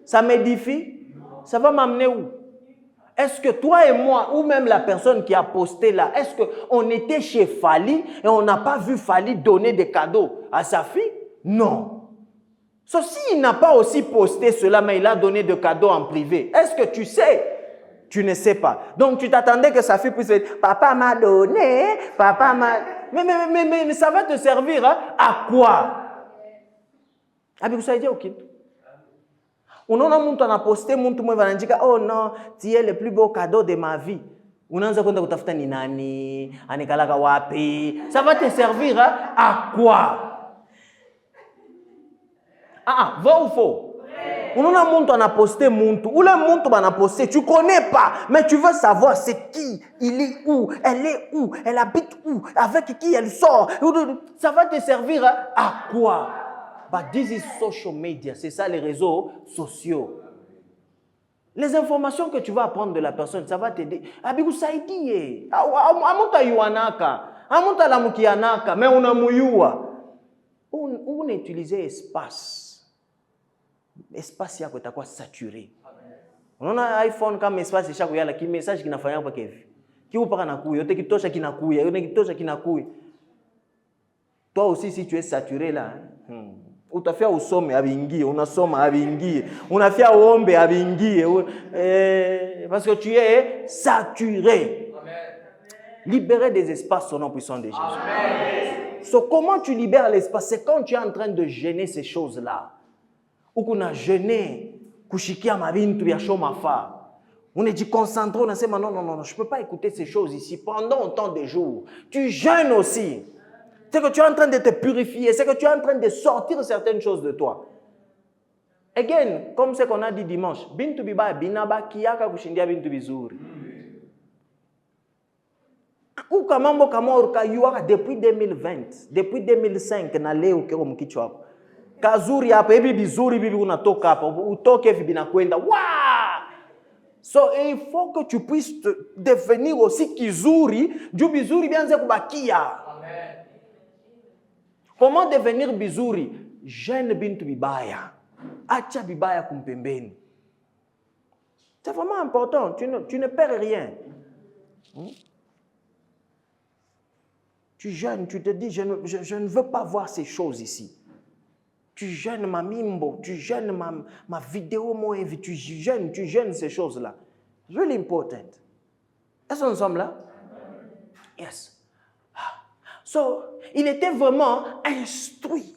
Ça m'édifie? Ça va m'amener où? Est-ce que toi et moi, ou même la personne qui a posté là, est-ce qu'on était chez Fally et on n'a pas vu Fally donner des cadeaux à sa fille? Non. Ceci, il n'a pas aussi posté cela, mais il a donné des cadeaux en privé. Est-ce que tu sais? Tu ne sais pas. Donc, tu t'attendais que sa fille puisse dire, papa m'a donné, papa m'a... Mais ça va te servir à quoi? Vous savez, ok. On a posté, oh non, tu es le plus beau cadeau de ma vie. Ça va te servir à quoi? Va ou faux? On a posté muntu. Ou le muntu on a posté, tu connais pas, mais tu veux savoir c'est qui, il est où, elle habite où, avec qui elle sort. Ça va te servir à quoi? But this is social media, c'est ça les réseaux sociaux. Les informations que tu vas apprendre de la personne, ça va t'aider. Abigu saidie. Amuta yuanaka, amuta lamukianaka, mais on a muyua. On utilise espace. Espace yako itakuwa saturé. Unaona iPhone kama espace yako yala ki message kinafanya hapa hivi. Kiupa kinakuya, yote kitosha kinakuya, yote kitosha kinakuya. Toi aussi si tu es saturé là, utafia usome abingie, unasoma abingie, unafia uombe abingie parce que tu es saturé. Amen. Libérer des espaces au nom puissant de Jésus. Amen. So, comment tu libères l'espace? C'est quand tu es en train de gêner ces choses-là. Ou qu'on a gêné, kushikia mabintu ya shomafa. On est dit concentré, on a dit non, je ne peux pas écouter ces choses ici pendant autant de jours. Tu jeûnes aussi. C'est que tu es en train de te purifier, c'est que tu es en train de sortir certaines choses de toi. Again, comme ce qu'on a dit dimanche, bintu biba binaba kiyaka kushindia bintu bizuri. Ou kamambo kamorka yuaka depuis 2020, depuis 2005 na leo kero mkichwa hapo. Kazuri hapa hivi bizuri bibi unatoka hapa utoke hivi binakwenda. Wow! So il faut que tu puisses devenir aussi kizuri, juu bizuri bianze kubakia. Amen. Comment devenir bizuri? Jeune bintu bibaya. Acha bibaya kumpembeni. C'est vraiment important, tu ne perds rien. Tu jeûnes, tu te dis je ne veux pas voir ces choses ici. Tu jeûnes ma mimbo, tu jeûnes ma vidéo, tu jeûnes ces choses-là. Really important. Est-ce que nous sommes là? Yes. So, il était vraiment instruit.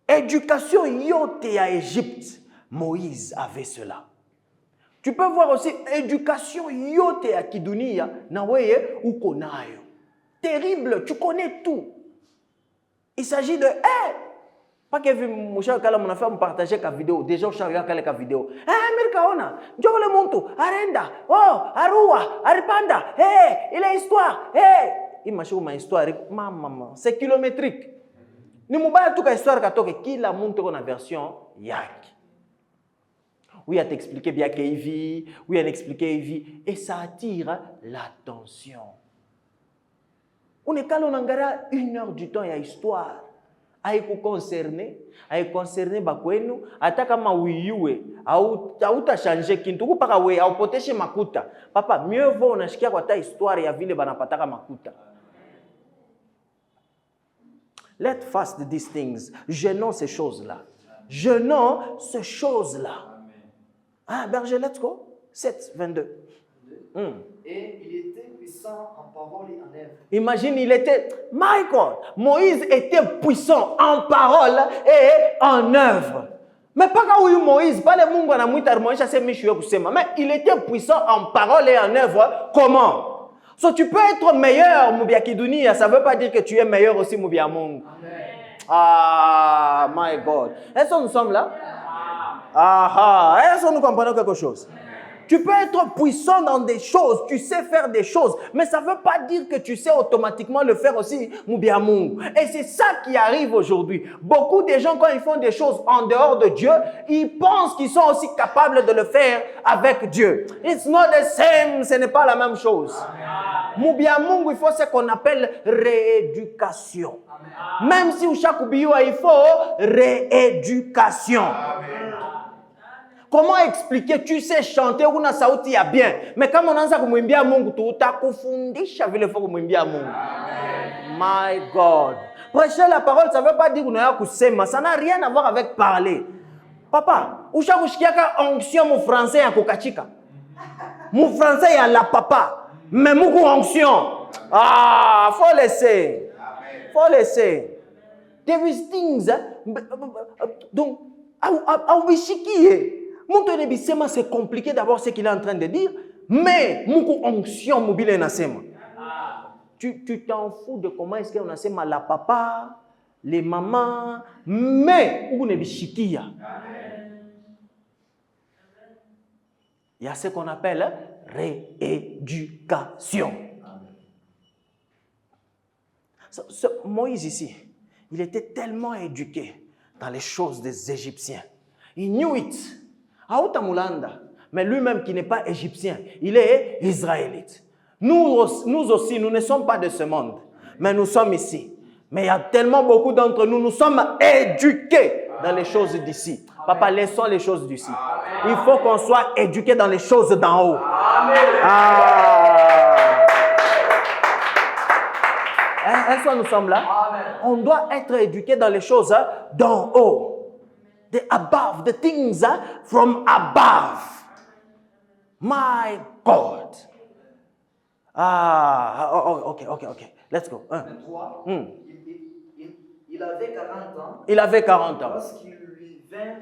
Éducation yote à Égypte, Moïse avait cela. Tu peux voir aussi éducation yote à Kidunia, Naweye ou Konayo. Terrible, tu connais tout. Il s'agit de pas que mon cher Kala mon affaire me partager la vidéo. Déjà je regarde la vidéo. Amerika ona, Jole Monto, Arenda, Arua, Aripanda. Il a histoire. Il m'a ma histoire, maman, c'est kilométrique. Ni mubaya tout histoire katoke qui la monte en version yak. Oui, à t'expliquer bien qu'il vit, oui, à t'expliquer il vit et ça attire l'attention. On est calme, on engara 1 heure du temps, il y a histoire. Aïe concerné bakwenu, ataka ma wiyue, auta changer kintu kupaka we, au poteshe makuta. Papa, mieux vaut on ashikia kwa ta histoire ya vile banapataka makuta. Let fast these things. Jeûnons ces choses-là. Jeûnons ces choses-là. Ah, berger, let's go. 7, 22. Et il était puissant en parole et en œuvre. Imagine, il était... My God! Moïse était puissant en parole et en œuvre. Mais pas quand Moïse, pas les Mungu na mwita Moïse, c'est Michou kusema. Mais il était puissant en parole et en œuvre. Comment? So tu peux être meilleur, Mubia Kidunia, ça ne veut pas dire que tu es meilleur aussi, Mubia Mungu. Ah, my God. Est-ce que nous sommes là? Est-ce que nous comprenons quelque chose? Tu peux être puissant dans des choses, tu sais faire des choses, mais ça ne veut pas dire que tu sais automatiquement le faire aussi, Mubia Mungu. Et c'est ça qui arrive aujourd'hui. Beaucoup de gens, quand ils font des choses en dehors de Dieu, ils pensent qu'ils sont aussi capables de le faire avec Dieu. It's not the same, ce n'est pas la même chose. Mubia Mungu, il faut ce qu'on appelle rééducation. Même si chaque biwa, il faut rééducation. Comment expliquer? Tu sais chanter, una sauti ya bien. Mais quand on anza kumwimbia Mungu, tutakufundisha vile faut kumwimbia Mungu. My God. Prêcher la parole, ça ne veut pas dire qu'on a kusema. Ça n'a rien à voir avec parler. Papa, usha kushikiaka onction mu français ya kukachika. Mu français ya la papa. Mais muku onction. Ah, faut laisser. Faut laisser. There is things. Donc, c'est compliqué d'avoir ce qu'il est en train de dire, mais muku onction mobile nasema. Tu t'en fous de comment est-ce qu'on a la papa, les mamans, mais où ne bishikia. Il y a ce qu'on appelle rééducation. Moïse ici, il était tellement éduqué dans les choses des Égyptiens. Il knew it. Aoutamulanda. Mais lui-même qui n'est pas égyptien, il est israélite. Nous aussi, nous ne sommes pas de ce monde. Mais nous sommes ici. Mais il y a tellement beaucoup d'entre nous, nous sommes éduqués dans les choses d'ici. Papa, laissons les choses d'ici. Il faut qu'on soit éduqués dans les choses d'en haut. Est-ce que nous sommes là? On doit être éduqués dans les choses d'en haut. The above, the things from above. My God. Okay. Let's go. 23. Il avait 40 ans. Il avait 40 ans. Lorsqu'il lui vint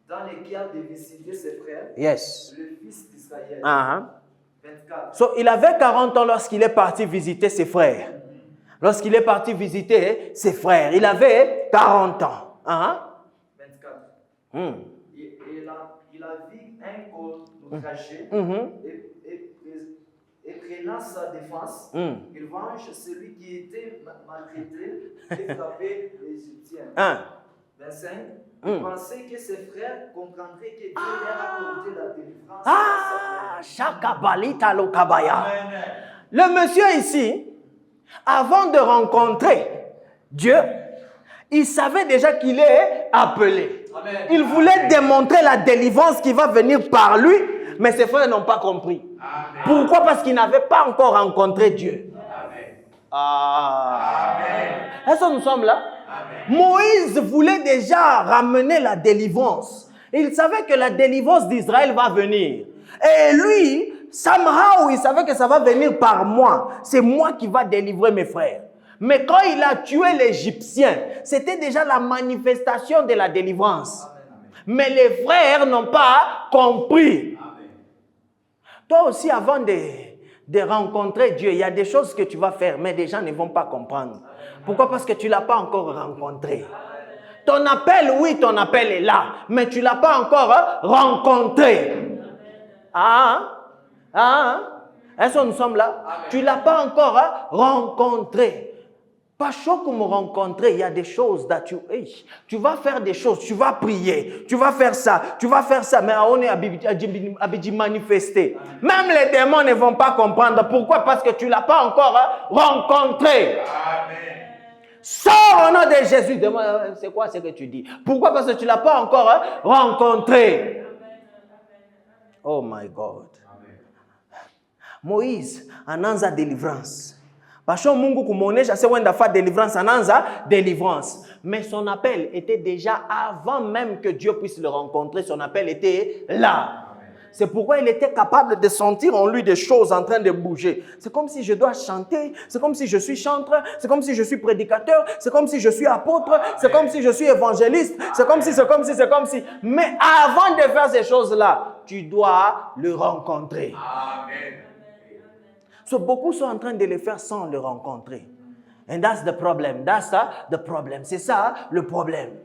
dans les camps de visiter ses frères. Yes. Le fils d'Israël. 24. So, il avait 40 ans lorsqu'il est parti visiter ses frères. Lorsqu'il est parti visiter ses frères, il avait 40 ans. 24. Il a vu un corps outragé et prenant sa défense, il venge celui qui était maltraité et frappé les Égyptiens. 25. Il pensait que ses frères comprendraient que Dieu leur a accordé la délivrance. Le monsieur ici, avant de rencontrer Dieu, il savait déjà qu'il est appelé. Amen. Il voulait démontrer la délivrance qui va venir par lui, mais ses frères n'ont pas compris. Amen. Pourquoi? Parce qu'ils n'avaient pas encore rencontré Dieu. Est-ce que nous sommes là? Amen. Moïse voulait déjà ramener la délivrance. Il savait que la délivrance d'Israël va venir. Et lui, somehow, il savait que ça va venir par moi. C'est moi qui va délivrer mes frères. Mais quand il a tué l'Égyptien, c'était déjà la manifestation de la délivrance. Mais les frères n'ont pas compris. Toi aussi, avant de rencontrer Dieu, il y a des choses que tu vas faire, mais des gens ne vont pas comprendre. Pourquoi? Parce que tu ne l'as pas encore rencontré. Ton appel, oui, ton appel est là, mais tu ne l'as pas encore rencontré. Est-ce que nous sommes là? Tu ne l'as pas encore rencontré. Pas chaud comme rencontrer, il y a des choses, tu vas faire des choses, tu vas prier, tu vas faire ça, mais on est à manifester. Même les démons ne vont pas comprendre. Pourquoi? Parce que tu ne l'as pas encore rencontré. Amen. Sors au nom de Jésus. C'est quoi ce que tu dis? Pourquoi? Parce que tu ne l'as pas encore rencontré. Oh my God. Moïse, ananza délivrance. Parce que Mungu kumonesha se wenda fa délivrance, ananza délivrance. Mais son appel était déjà avant même que Dieu puisse le rencontrer. Son appel était là. C'est pourquoi il était capable de sentir en lui des choses en train de bouger. C'est comme si je dois chanter, c'est comme si je suis chanteur, c'est comme si je suis prédicateur, c'est comme si je suis apôtre, c'est comme si je suis évangéliste, c'est comme si. Mais avant de faire ces choses-là, tu dois le rencontrer. Amen. So, beaucoup sont en train de le faire sans le rencontrer. And that's the problem. C'est ça le problème.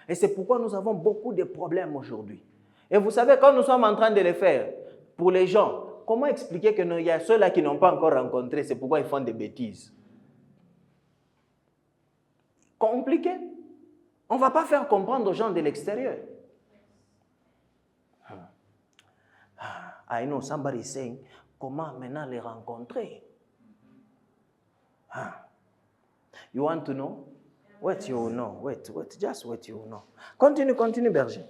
Et c'est pourquoi nous avons beaucoup de problèmes aujourd'hui. Et vous savez, quand nous sommes en train de le faire, pour les gens, comment expliquer qu'il y a ceux-là qui n'ont pas encore rencontré, c'est pourquoi ils font des bêtises? Compliqué. On ne va pas faire comprendre aux gens de l'extérieur. I know somebody saying, comment maintenant les rencontrer? You want to know? Wait, you know. Wait, just wait, you know. Continue, berger.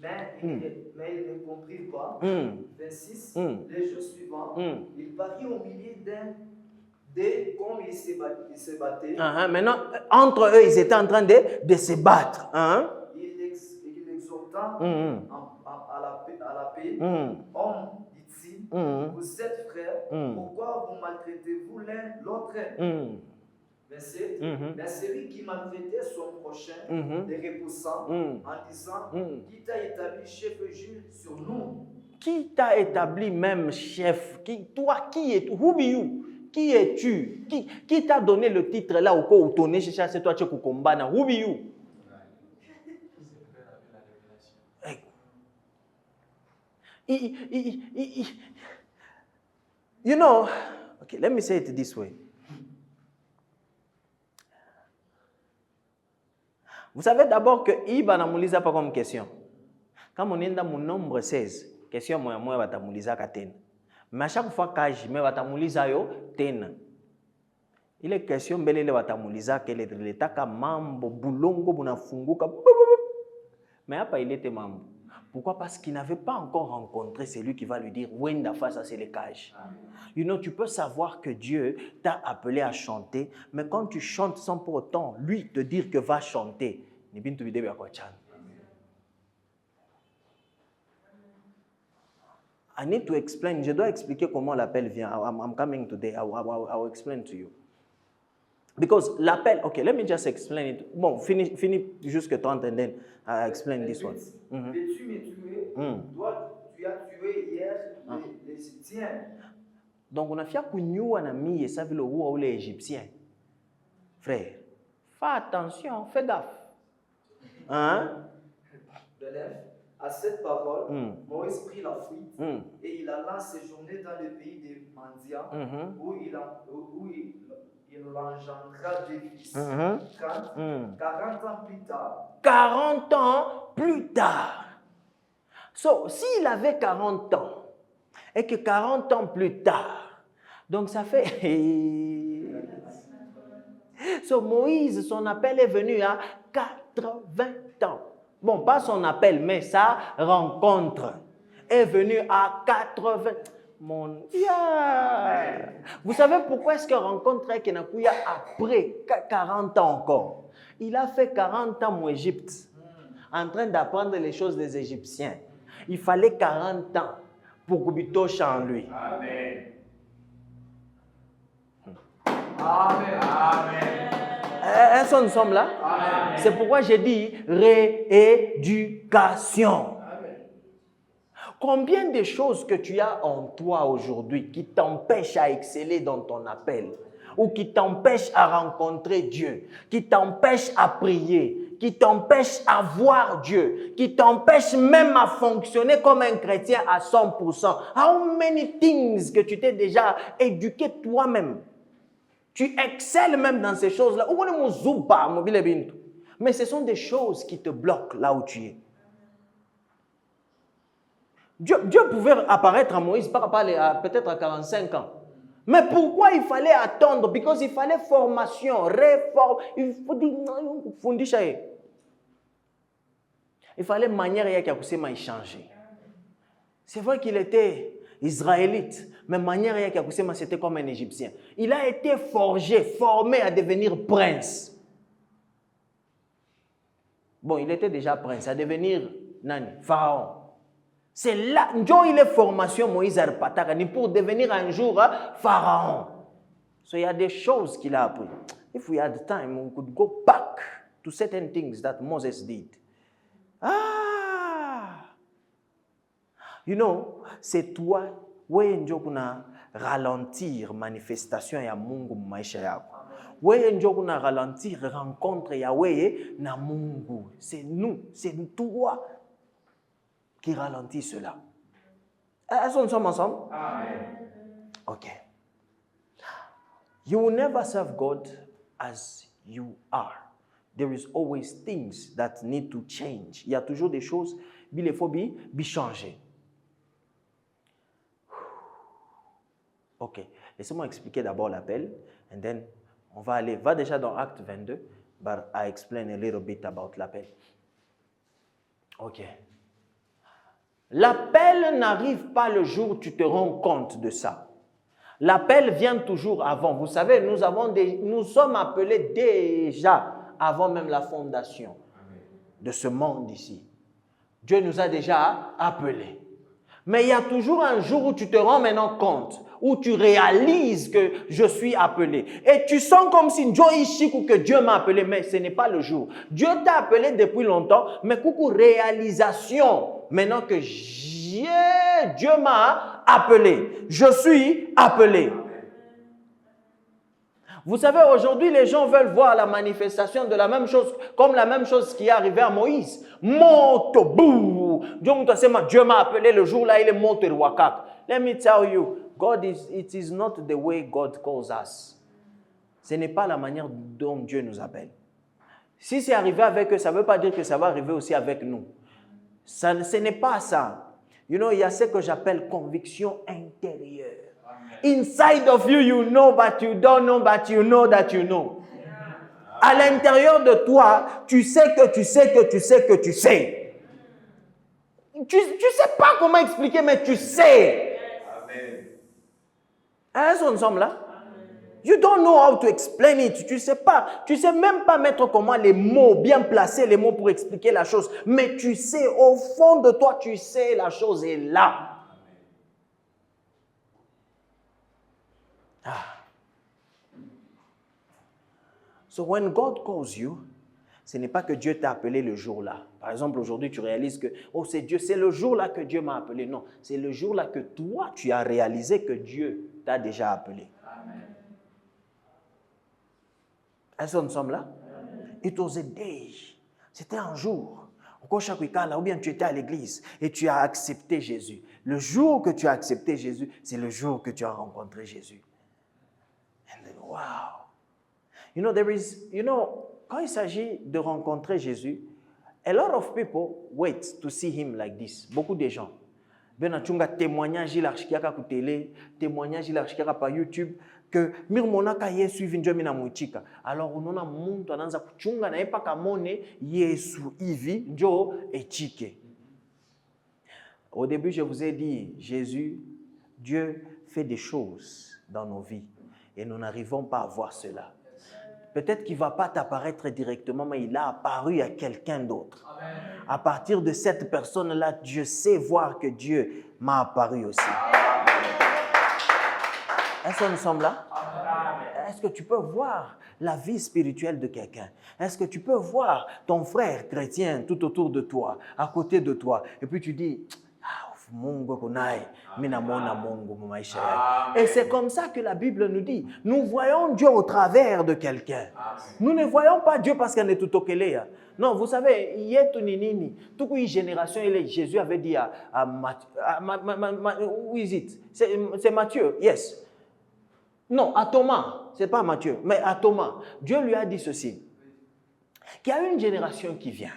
Mais il ne comprit pas. 26. Les jours suivants, il parut au milieu comme ils se battaient. Maintenant, entre eux, ils étaient en train de se battre. Il exhorta à la paix. Homme, dit-il, vous êtes frères, pourquoi vous maltraitez-vous l'un l'autre? Verset. Mais celui qui maltraitait son prochain, les repoussant, en disant, qui t'a établi chef juge sur nous? Qui t'a établi même chef? Toi, qui es-tu? Who be you? Qui es-tu? Qui t'a donné le titre là au cas où ton nez c'est toi tu combat? Who be you? You know, okay, let me say it this way. Vous savez d'abord que Iba namuliza pas comme question. Quand on est dans mon nombre 16, question moi batamuliza katena. Mais à chaque fois que je me batamuliza yo tena. Il est question belele batamuliza que l'état ka mambo bulongo bunafunguka. Mais hapa il était mambo. Pourquoi? Parce qu'il n'avait pas encore rencontré celui qui va lui dire Wenda face, c'est le cage. You know, tu peux savoir que Dieu t'a appelé à chanter, mais quand tu chantes sans pour autant lui te dire que va chanter, I need to explain. Je dois expliquer comment l'appel vient. I'm coming today. I will explain to you. Because l'appel, okay, let me just explain it. Bon, fini jusque 30 and then I explain this one. Peux-tu me tuer? Toi, tu as tué hier les Égyptiens. Donc, on a fait qu'on a mis ça le roi ou les Égyptiens. Frère, fais attention, fais gaffe. À cette parole, Moïse prit la fuite et il alla séjourner dans le pays des Mendiants où il engendra des fils. 40 ans plus tard. 40 ans plus tard. So, s'il avait 40 ans et que 40 ans plus tard, donc ça fait... So, Moïse, son appel est venu à 80 ans. Bon, pas son appel, mais sa rencontre est venue à 80. Mon Dieu! Vous savez pourquoi est-ce que rencontre Kenakuya après 40 ans encore? Il a fait 40 ans en Égypte, en train d'apprendre les choses des Égyptiens. Il fallait 40 ans pour Kubitocha en lui. Amen. Amen. Amen. Est-ce que nous sommes là? Amen. C'est pourquoi j'ai dit rééducation. Combien de choses que tu as en toi aujourd'hui qui t'empêchent à exceller dans ton appel ou qui t'empêchent à rencontrer Dieu, qui t'empêchent à prier, qui t'empêchent à voir Dieu, qui t'empêchent même à fonctionner comme un chrétien à 100%. How many things que tu t'es déjà éduqué toi-même? Tu excelles même dans ces choses-là. Mais ce sont des choses qui te bloquent là où tu es. Dieu pouvait apparaître à Moïse peut-être à 45 ans. Mais pourquoi il fallait attendre? Parce qu'il fallait formation, réforme. Il faut dire, il fallait manière qui a changer. C'est vrai qu'il était israélite, mais manière qui a c'était comme un Égyptien. Il a été forgé, formé à devenir prince. Bon, il était déjà prince, à devenir pharaon. C'est là, il est formation Moïse Arpataka pour devenir un jour pharaon. So il y a des choses qu'il a appris. If we had time, we could go back to certain things that Moses did. You know, c'est toi, wewe ndio kuna ralentir manifestation ya Mungu maisha yako. Wewe ndio kuna ralentir rencontre ya wewe na Mungu. C'est nous, c'est toi qui ralentit cela. Est-ce que nous sommes ensemble? Amen. Okay. You will never serve God as you are. There is always things that need to change. Il y a toujours des choses, il faut changer. Ok. Laissez-moi expliquer d'abord l'appel, and then on va déjà dans Acte 22, but I explain a little bit about l'appel. Ok. L'appel n'arrive pas le jour où tu te rends compte de ça. L'appel vient toujours avant. Vous savez, nous sommes appelés déjà avant même la fondation de ce monde ici. Dieu nous a déjà appelés. Mais il y a toujours un jour où tu te rends maintenant compte, où tu réalises que je suis appelé. Et tu sens comme si que Dieu m'a appelé, mais ce n'est pas le jour. Dieu t'a appelé depuis longtemps, mais coucou réalisation. Maintenant que Dieu m'a appelé, je suis appelé. Vous savez, aujourd'hui, les gens veulent voir la manifestation de la même chose, comme la même chose qui est arrivée à Moïse. Monte, bouh! Dieu m'a appelé le jour là, il est monté Wakak. Let me tell you, it is not the way God calls us. Ce n'est pas la manière dont Dieu nous appelle. Si c'est arrivé avec eux, ça ne veut pas dire que ça va arriver aussi avec nous. Ce n'est pas ça. You know, il y a ce que j'appelle conviction intérieure. Inside of you, you know, but you don't know, but you know that you know. À l'intérieur de toi, tu sais que tu sais que tu sais que tu sais. Tu sais pas comment expliquer, mais tu sais. Amen. Est-ce qu'on sommes là? You don't know how to explain it. Tu sais même pas mettre comment les mots, bien placer les mots pour expliquer la chose. Mais tu sais, au fond de toi, tu sais, la chose est là. So when God calls you, ce n'est pas que Dieu t'a appelé le jour-là. Par exemple, aujourd'hui, tu réalises que, oh, c'est Dieu, c'est le jour-là que Dieu m'a appelé. Non, c'est le jour-là que toi, tu as réalisé que Dieu t'a déjà appelé. Amen. Est-ce que nous sommes là? Amen. It was a day. C'était un jour. Ou bien tu étais à l'église et tu as accepté Jésus. Le jour que tu as accepté Jésus, c'est le jour que tu as rencontré Jésus. And then, wow. Quand il s'agit de rencontrer Jésus, a lot of people wait to see him like this. Beaucoup de gens. Témoignage il a télé, témoignage il a par YouTube que mirmona ka Yesu hivi ndio mina muitika. Alors unaona mtu anaanza kuchunga na mpaka mone Yesu hivi ndio echike. Au début, je vous ai dit, Dieu fait des choses dans nos vies et nous n'arrivons pas à voir cela. Peut-être qu'il ne va pas t'apparaître directement, mais il a apparu à quelqu'un d'autre. Amen. À partir de cette personne-là, je sais voir que Dieu m'a apparu aussi. Est-ce que nous sommes là? Amen. Est-ce que tu peux voir la vie spirituelle de quelqu'un? Est-ce que tu peux voir ton frère chrétien tout autour de toi, à côté de toi? Et puis tu dis... Et c'est comme ça que la Bible nous dit. Nous voyons Dieu au travers de quelqu'un. Nous ne voyons pas Dieu parce qu'on est tout okelé. Non, vous savez, il y a tout nini. Toute une génération, Jésus avait dit à Matthieu, où is it? C'est Matthieu, yes. Non, à Thomas. ce n'est pas Matthieu, mais à Thomas. Dieu lui a dit ceci, qu'il y a une génération qui vient.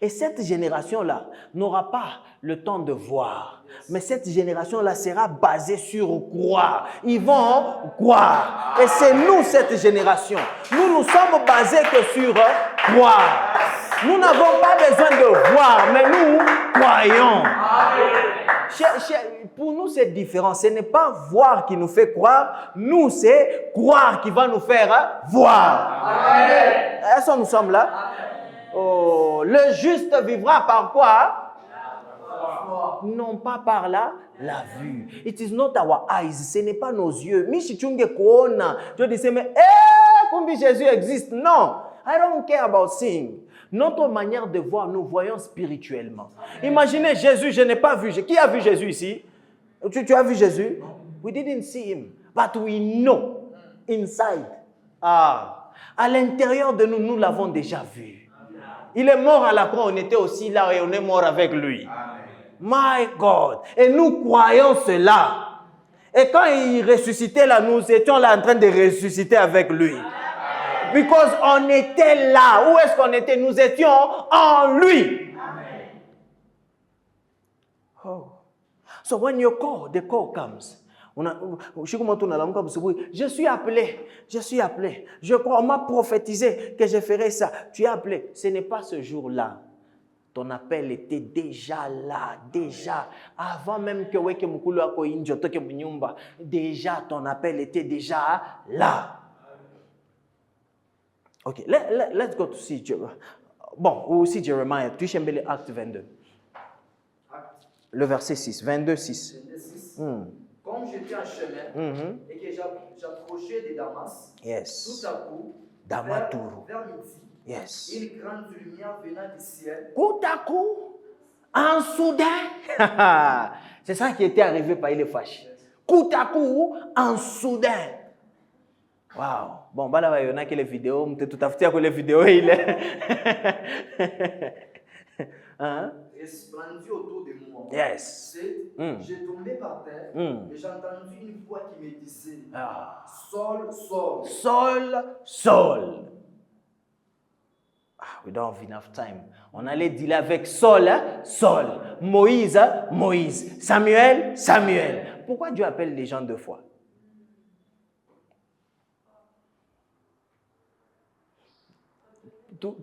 Et cette génération-là n'aura pas le temps de voir. Mais cette génération-là sera basée sur croire. Ils vont croire. Et c'est nous, cette génération. Nous sommes basés que sur croire. Nous n'avons pas besoin de voir, mais nous croyons. Pour nous, c'est différent. Ce n'est pas voir qui nous fait croire. Nous, c'est croire qui va nous faire voir. Est-ce que nous sommes là? Oh, le juste vivra par quoi? Non pas par la vue. It is not our eyes. Ce n'est pas nos yeux. Michichunge kuona. Dieu disait, mais combien Jésus existe? Non. I don't care about seeing. Notre manière de voir, nous voyons spirituellement. Imaginez Jésus, je n'ai pas vu. Qui a vu Jésus ici? Tu as vu Jésus? We didn't see him. But we know inside. À l'intérieur de nous, nous l'avons déjà vu. Il est mort à la croix, on était aussi là et on est mort avec lui. My God. Et nous croyons cela. Et quand il ressuscitait là, nous étions là en train de ressusciter avec lui. Because on était là. Où est-ce qu'on était? Nous étions en lui. Oh. So when your call, the call comes. Je suis appelé. Je crois, on m'a prophétisé que je ferai ça. Tu es appelé. Ce n'est pas ce jour-là. Ton appel était déjà là, déjà. Avant même que déjà ton appel était déjà là. Ok, let's go to see Jeremiah. Bon, ou see Jeremiah. Tu aimes les Actes 22. Le verset 6, 22, 6. Comme j'étais en chemin et que j'approchais de Damas, tout à coup, vers midi, une grande lumière venant du ciel. Tout à coup, en soudain, c'est ça qui était arrivé par les fâches. Tout à coup, en soudain. Wow. Bon, bah il y en a qui les vidéos, tout à fait les vidéos, il est. Hein? Resplendit autour de moi. Yes. J'ai tombé par terre et j'ai entendu une voix qui me disait Saul, Saul. Saul, Saul. We don't have enough time. On allait dealer avec Saul, Saul. Moïse, Moïse. Samuel, Samuel. Pourquoi Dieu appelle les gens deux fois? Tout.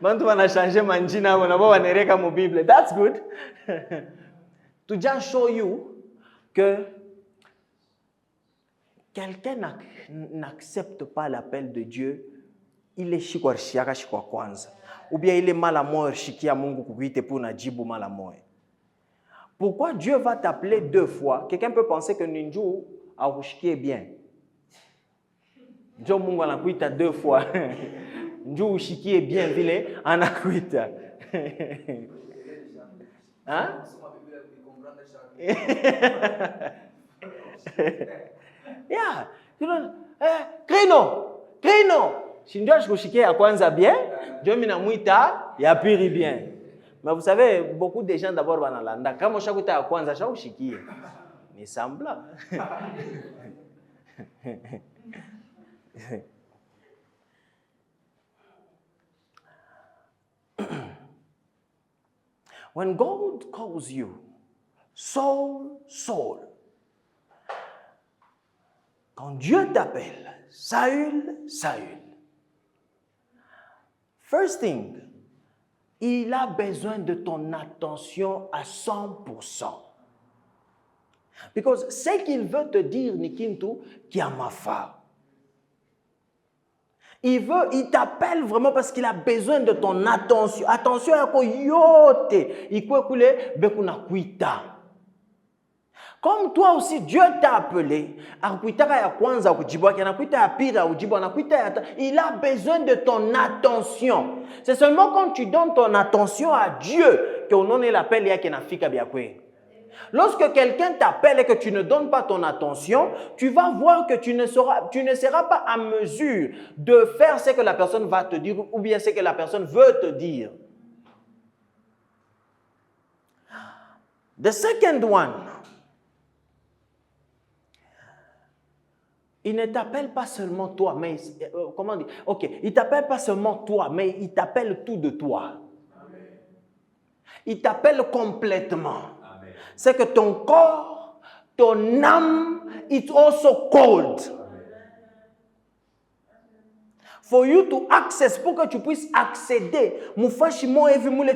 Maintenant, on a changé manjina, on a pas nereka mon Bible. That's good. To just show you que quelqu'un n'accepte pas l'appel de Dieu, il est shikwarshiaka kwanza. Ou bien il est mal à moi, shikia Mungu kukuite pour najibu mal à moi. Pourquoi Dieu va t'appeler deux fois? Quelqu'un peut penser que Ninju a est bien. Dieu Mungu anakuita deux fois. Njoo ushikie bien vile anakuita. Hein? Yeah. Krino. Si ndio kushikia ya kwanza bien, Dieu minamuita ya pili bien. Mais vous savez, beaucoup de gens d'abord banalanda. Kama ushakuita ya kwanza, ushikie. Ni semblant. When God calls you, Saul, Saul, quand Dieu t'appelle, Saül, Saül, first thing, il a besoin de ton attention à 100%. Because ce qu'il veut te dire, Nikintu, qui a ma femme. Il t'appelle vraiment parce qu'il a besoin de ton attention. Attention à quoi yote. Il peut couler bekuna kuita. Comme toi aussi, Dieu t'a appelé. Il a besoin de ton attention. C'est seulement quand tu donnes ton attention à Dieu qu'on a l'appel et qu'il a fika biakwe. Lorsque quelqu'un t'appelle et que tu ne donnes pas ton attention, tu vas voir que tu ne seras pas en mesure de faire ce que la personne va te dire ou bien ce que la personne veut te dire. The second one, il ne t'appelle pas seulement toi, mais comment dire? Ok, il t'appelle pas seulement toi, mais il t'appelle tout de toi. Il t'appelle complètement. C'est que ton corps, ton âme, it's also called. For you to access, pour que tu puisses accéder,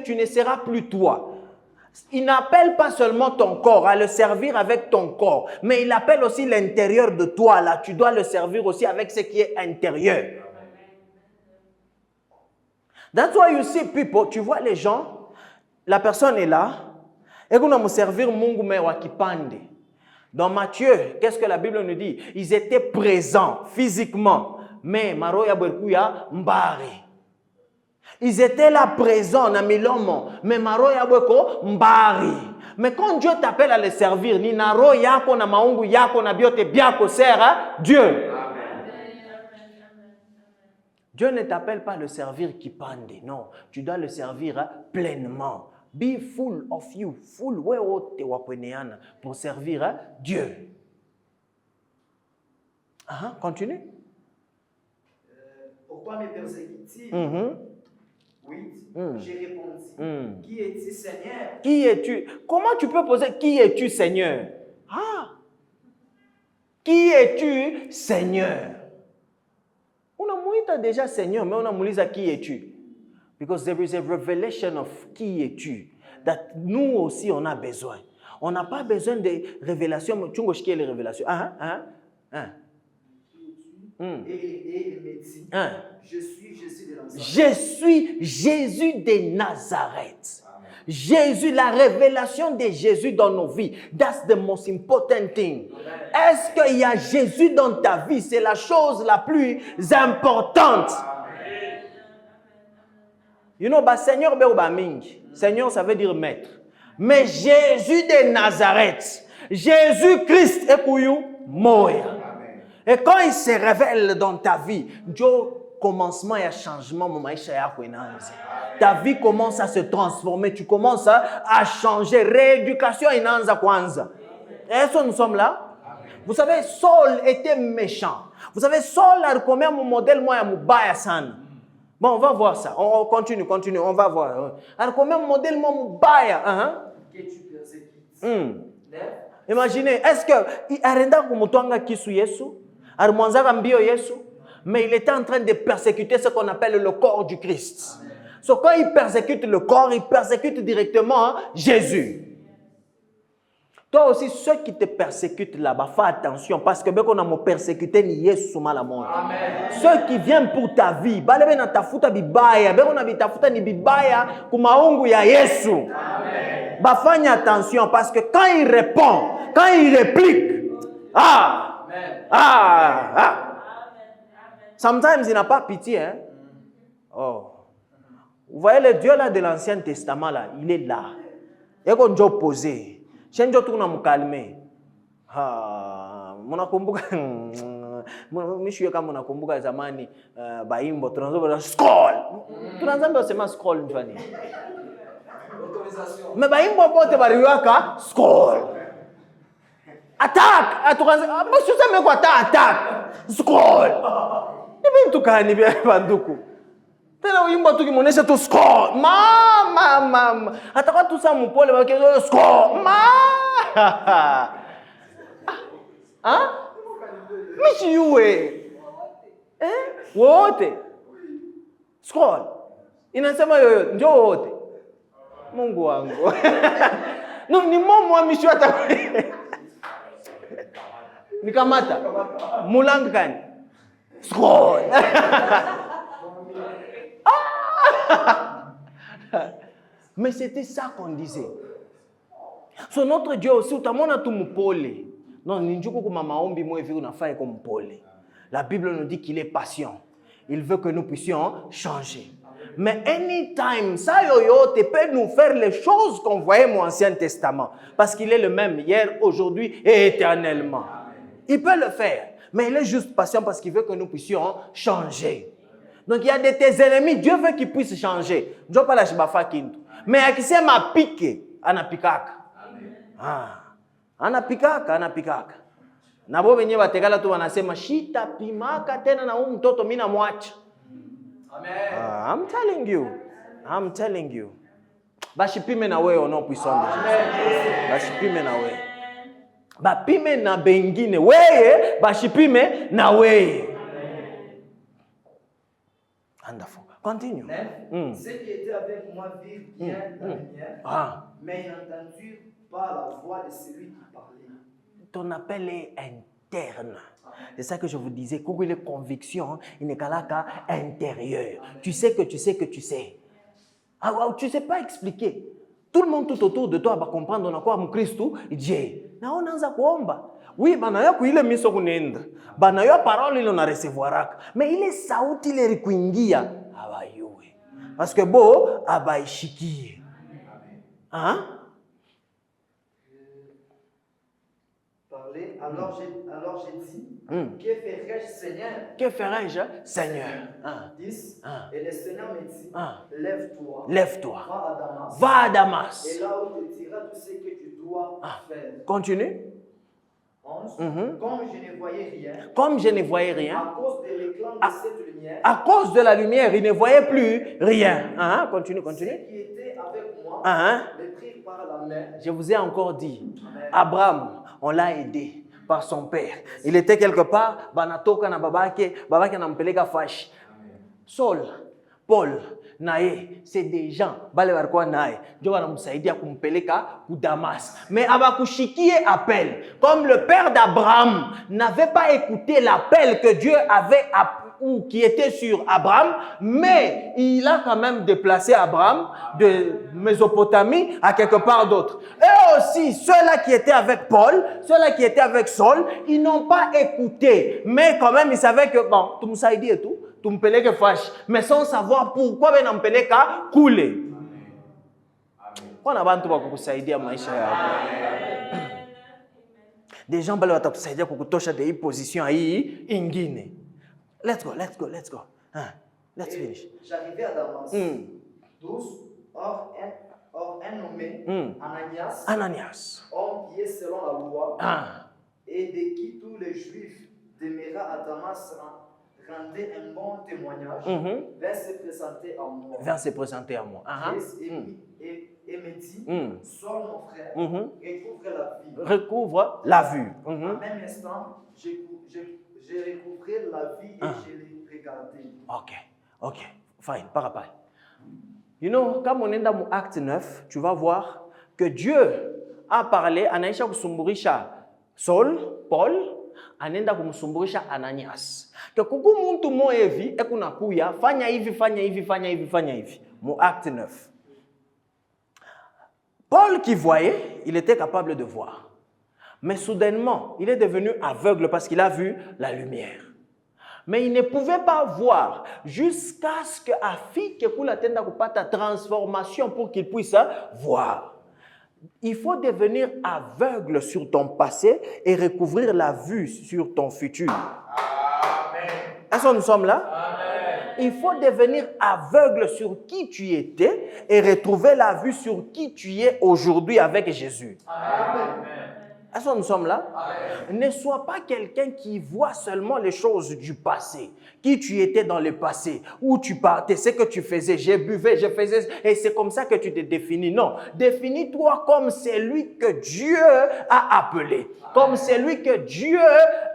tu ne seras plus toi. Il n'appelle pas seulement ton corps à le servir avec ton corps, mais il appelle aussi l'intérieur de toi. Là, tu dois le servir aussi avec ce qui est intérieur. That's why you see people, tu vois les gens, la personne est là, et qu'on a me servir Mungu me wakipande. Dans Matthieu, qu'est-ce que la Bible nous dit? Ils étaient présents physiquement, mais maroya berkuya mbari. Ils étaient là présents dans Milomo, mais maroya bweko mbari. Mais quand Dieu t'appelle à le servir, ni naro yako na maungu yako na biote biako sert Dieu. Dieu ne t'appelle pas à le servir qui pande, non. Tu dois le servir pleinement. Be full of you, full pour servir Dieu. Continue. Pourquoi me persécutes-tu? Oui, j'ai répondu. Qui es-tu, Seigneur? Qui es-tu? Comment tu peux poser qui es-tu, Seigneur? Qui es-tu, Seigneur? On a mouillé déjà Seigneur, mais on a mouillé qui es-tu? Because there is a revelation of qui es-tu that nous aussi on a besoin. On n'a pas besoin de révélations. Tu vois ce qu'est les révélations? Et il me dit, je suis Jésus de Nazareth. Je suis Jésus de Nazareth. Jésus, la révélation de Jésus dans nos vies. That's the most important thing. Est-ce qu'il y a Jésus dans ta vie? C'est la chose la plus importante. You know, Seigneur, Seigneur, ça veut dire maître. Mais Jésus de Nazareth, Jésus-Christ est pour vous, moya. Et quand il se révèle dans ta vie, Dieu commencement et changement, ta vie commence à se transformer, tu commences à changer. Rééducation inanza kwanza. Est-ce que nous sommes là? Vous savez, Saul était méchant. Vous savez, Saul a recommandé mon modèle, moi, à Mubaya San. Bon, on va voir ça. On continue, on va voir. Alors, comment modèle mon baya? Que tu persécutes. Imaginez, est-ce que il arrêta comme toi kisu Yesu, armonza mbio Yesu, mais il était en train de persécuter ce qu'on appelle le corps du Christ. So, quand il persécute le corps, il persécute directement Jésus. Toi aussi, ceux qui te persécutent là-bas, fais attention parce que on a mon persécuté ni Yesu mal à mort. Ceux qui viennent pour ta vie, balebe na tafuta bibaya, on a bitafuta ni bibaya kumaungu ya Yesu. Ba fanya attention parce que quand il répond, quand il réplique, sometimes il n'a pas pitié, hein. Oh. Vous voyez le Dieu là de l'Ancien Testament là, il est là. Et qu'on doit opposer. Chenjo tu unamkalme. Mnakumbuka mimi kama mnakumbuka zamani baimbo tunazoba scroll. Tunaanza sema scroll mfano. Mais baimbo pote bariwaka scroll. Attack, atukanza mbona useme kwa attack. Scroll. Nibi tukani bia banduku. Tena wimbo tukimuonesha tu score. Mama. Atakuwa tu sa mpole wake score. Mishi yue. Wote. Score. Inasema yoyo ndio wote. Mungu wangu. Ni momo wa mishi atakuwa. Nikamata. Mulanga kani. Score. Mais c'était ça qu'on disait. So notre Dieu aussi, utamona tu mpole. Non, ninjuku kuma maombi mo evi unafai comme mpole. La Bible nous dit qu'il est patient. Il veut que nous puissions changer. Mais anytime, ça yoyote peut nous faire les choses qu'on voyait au Ancien Testament. Parce qu'il est le même hier, aujourd'hui et éternellement. Il peut le faire. Mais il est juste patient parce qu'il veut que nous puissions changer. Donc il y a de tes ennemis, Dieu veut qu'ils puissent changer. Dieu pas la shibafa kintu. Mais akisema ma pique, anapikaka. Anapikaka. Na bo benye batekala tu wanasema shita pimaka tena na huyu mtoto mimi namwacha. Amen. I'm telling you. Bashipime na wewe ono puissant de Jésus. Bashipime na wewe. Bapime na bengine wewe, bashipime na wewe. Wonderful. Continue. Ceux qui étaient avec moi virent bien la lumière, mais ils n'entendirent pas la voix de celui qui parlait. Ton appel est interne. C'est ça que je vous disais. Quand il est conviction, il n'est qu'à intérieur. Tu sais que tu sais que tu sais. Tu ne sais pas expliquer. Tout le monde tout autour de toi va comprendre on a quoi mon Christ Dieu. Na onaanza kuomba. Oui, banayo kuile miso kunenda. Banayo parole ile na recevoir. Mais ile sauti ile kuingia abayue. Parce que bo abaishikie. Hein? Alors j'ai dit, que ferais-je, Seigneur? Que ferais-je, Seigneur? 10. Et le Seigneur me dit, lève-toi. Lève-toi. Va à Damas. Va à Damas. Et là où tu diras tout ce que tu dois faire. Continue. 11. Comme je ne voyais rien. Comme je ne voyais rien. À cause de l'éclat de cette lumière. À cause de la lumière, il ne voyait plus rien. Continue. Ceux qui étaient avec moi me prirent par la main. Je vous ai encore dit, Abraham, on l'a aidé par son père. Il était quelque part, banatoka na babake anampeleka fashi. Saul, Paul, nae, c'est des gens, bale barkwa nae, Dieu va nous kumpeleka ku Damas. Mais abakushikie appel. Comme le père d'Abraham n'avait pas écouté l'appel que Dieu avait ou qui était sur Abraham, mais il a quand même déplacé Abraham de Mésopotamie à quelque part d'autre. Et aussi, ceux-là qui étaient avec Paul, ceux-là qui étaient avec Saul, ils n'ont pas écouté. Mais quand même, ils savaient que, bon, tout ça dit et tout, tout me que fâche. Mais sans savoir pourquoi ben m'appelait qu'à couler. On a bantu pour kusaidia maisha yako. Des gens bali watakusaidia kukutosha de position hii ingine. Let's go. Let's finish. J'arrivais à Damas. 12. Or un nommé Ananias, homme qui est selon la loi, et de qui tous les Juifs demeurant à Damas rendaient un bon témoignage, vint se présenter à moi. Et me dit, Saul mon frère, recouvre la vue. En même instant, j'ai recouvré la vie et je l'ai regardé. Ok. Fine, parapay. You know, quand on est dans Acte 9, tu vas voir que Dieu a parlé à Anaïsha kusumburisha Saul, Paul, anenda kumsumburisha Ananias. Que kuku muntu mo evi, ekunakuya, fanya hivi. Mon Acte 9. Paul qui voyait, il était capable de voir. Mais soudainement, il est devenu aveugle parce qu'il a vu la lumière. Mais il ne pouvait pas voir jusqu'à ce que Afi Kekula tenda kupata transformation pour qu'il puisse voir. Il faut devenir aveugle sur ton passé et recouvrir la vue sur ton futur. Amen. Est-ce que nous sommes là? Amen. Il faut devenir aveugle sur qui tu étais et retrouver la vue sur qui tu es aujourd'hui avec Jésus. Amen. Est-ce que nous sommes là? Amen. Ne sois pas quelqu'un qui voit seulement les choses du passé. Qui tu étais dans le passé, où tu partais, ce que tu faisais, je buvais, je faisais, et c'est comme ça que tu te définis. Non, définis-toi comme celui que Dieu a appelé. Comme celui que Dieu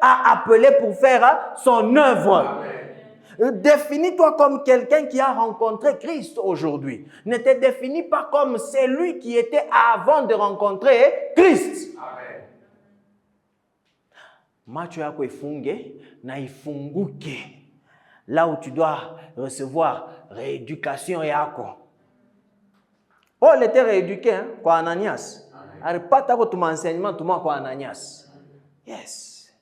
a appelé pour faire son œuvre. Amen. Définis-toi comme quelqu'un qui a rencontré Christ aujourd'hui. Ne te définis pas comme celui qui était avant de rencontrer Christ. Amen. Macho yako ifunge na ifunguke. Là où tu dois recevoir rééducation yako. Paul était rééduqué kwa Ananias. Aripata ko tuma enseignement tuma kwa Ananias. Yes.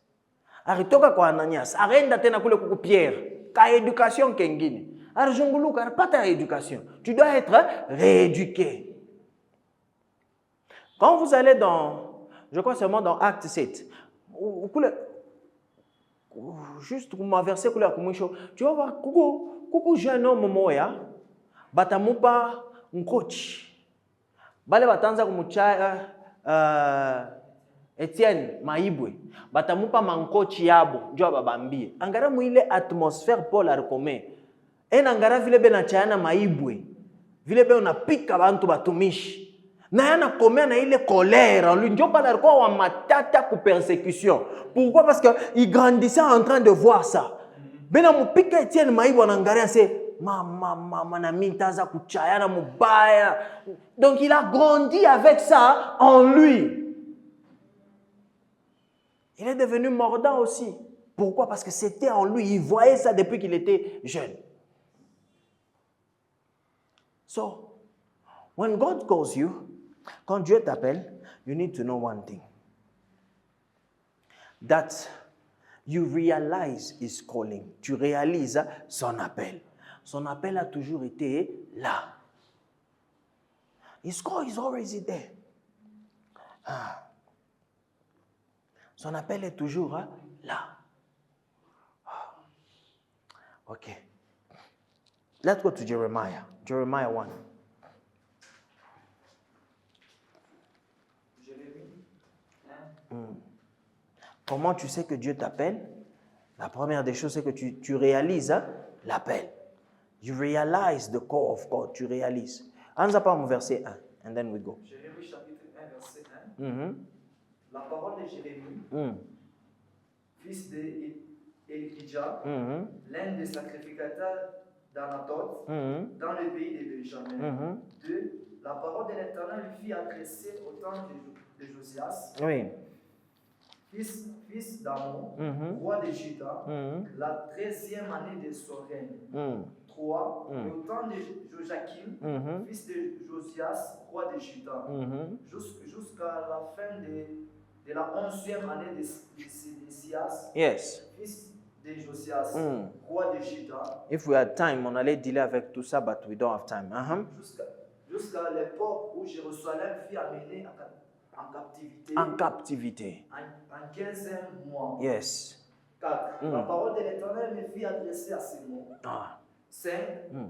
Aritoka kwa Ananias. Arenda tena kule kuku Pierre. Ka éducation kengine. Arjunguluka aripata rééducation. Tu dois être rééduqué. Quand vous allez dans, je crois seulement dans Acte 7, juste pour m'averser tu vas voir kuku jeune homme moya batamupa un coach bale batanza kumuchaya Etienne Maibwe, batamupa manko chiabo, njo babambie. Angara muile atmosphère Paul arikome. Angara vile be na chayana Maibwe. Vile be unapika bantu batumishi. Na yana komea na ile colère en lui. Njo pala alikuwa wa matata ku persécution. Pourquoi? Parce que il grandissait en train de voir ça. Bena mupika Etienne Maibwe anangaria se mama na mintaza kuchayana mubaya. Donc il a grandi avec ça en lui. Il est devenu mordant aussi. Pourquoi? Parce que c'était en lui. Il voyait ça depuis qu'il était jeune. So, when God calls you, quand Dieu t'appelle, you need to know one thing. That you realize his calling. Tu réalises son appel. Son appel a toujours été là. His call is always there. Son appel est toujours là. Ok. Let's go to Jeremiah. Jeremiah 1. Comment tu sais que Dieu t'appelle? La première des choses, c'est que tu réalises l'appel. You realize the call of God. Tu réalises. Anza par mon verset 1. And then we go. Jérémie chapitre 1, verset 1. La parole de Jérémie, fils d'Elijah, l'un des sacrificateurs d'Anatote, dans le pays de Benjamin. 2. La parole de l'Éternel lui fit adresser au temps de Josias, fils d'Amon, roi de Juda, la 13e année de son règne. 3. Au temps de Joachim, fils de Josias, roi de Juda, jusqu'à la fin de la 11e année de Sédécias, fils de Josias, roi de Juda. If we had time, on allait dealer avec tout ça, but we don't have time. Jusqu'à l'époque où Jérusalem fut amenée en captivité. En captivité. En 15e mois. 4. La parole de l'Éternel me fit adresser à ces mots. 5.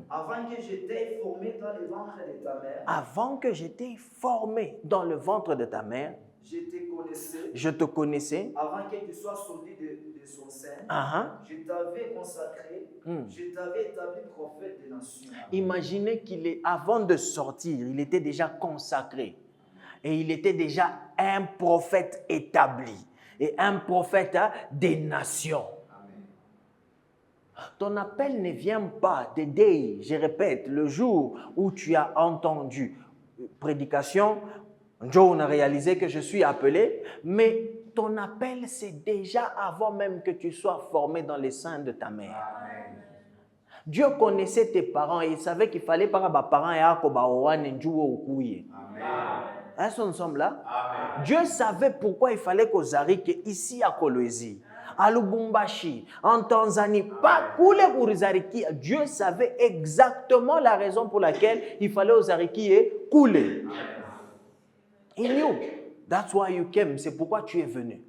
Avant que j'étais formé dans le ventre de ta mère. Avant que j'étais formé dans le ventre de ta mère. Je te connaissais. Avant que tu sois sorti de son sein. Je t'avais consacré. Je t'avais établi prophète des nations. Imaginez avant de sortir, il était déjà consacré. Et il était déjà un prophète établi. Et un prophète des nations. Ton appel ne vient pas the day, je répète, le jour où tu as entendu prédication, Joe, on a réalisé que je suis appelé, mais ton appel, c'est déjà avant même que tu sois formé dans les seins de ta mère. Amen. Dieu connaissait tes parents et il savait qu'il fallait pas que tes parents aient. Est-ce que nous sommes là? Amen. Dieu savait pourquoi il fallait qu'aux Ariques, ici à Kolwezi, à Lubumbashi, en Tanzanie, pas couler pour les Ariques. Dieu savait exactement la raison pour laquelle il fallait aux Ariques couler. He knew. That's why you came. C'est pourquoi tu es venu.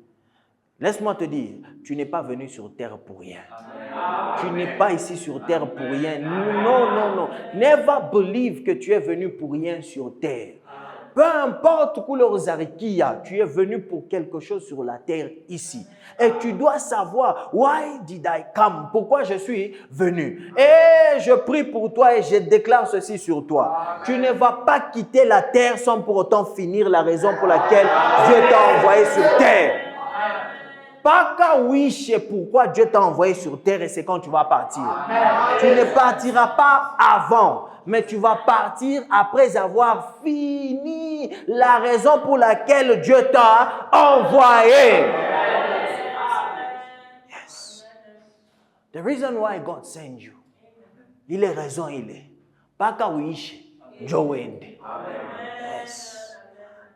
Laisse-moi te dire, tu n'es pas venu sur terre pour rien. Amen. Tu n'es pas ici sur terre pour rien. Non. Never believe que tu es venu pour rien sur terre. Peu importe couleur zarikia, tu es venu pour quelque chose sur la terre ici. Et tu dois savoir, why did I come? Pourquoi je suis venu? Et je prie pour toi et je déclare ceci sur toi. Amen. Tu ne vas pas quitter la terre sans pour autant finir la raison pour laquelle Dieu t'a envoyé sur terre. Pas qu'à wish pourquoi Dieu t'a envoyé sur terre et c'est quand tu vas partir. Amen. Tu ne partiras pas avant, mais tu vas partir après avoir fini la raison pour laquelle Dieu t'a envoyé. Yes. The reason why God sent you. Il est raison, il est. Pas qu'à wish, Dieu wende. Yes.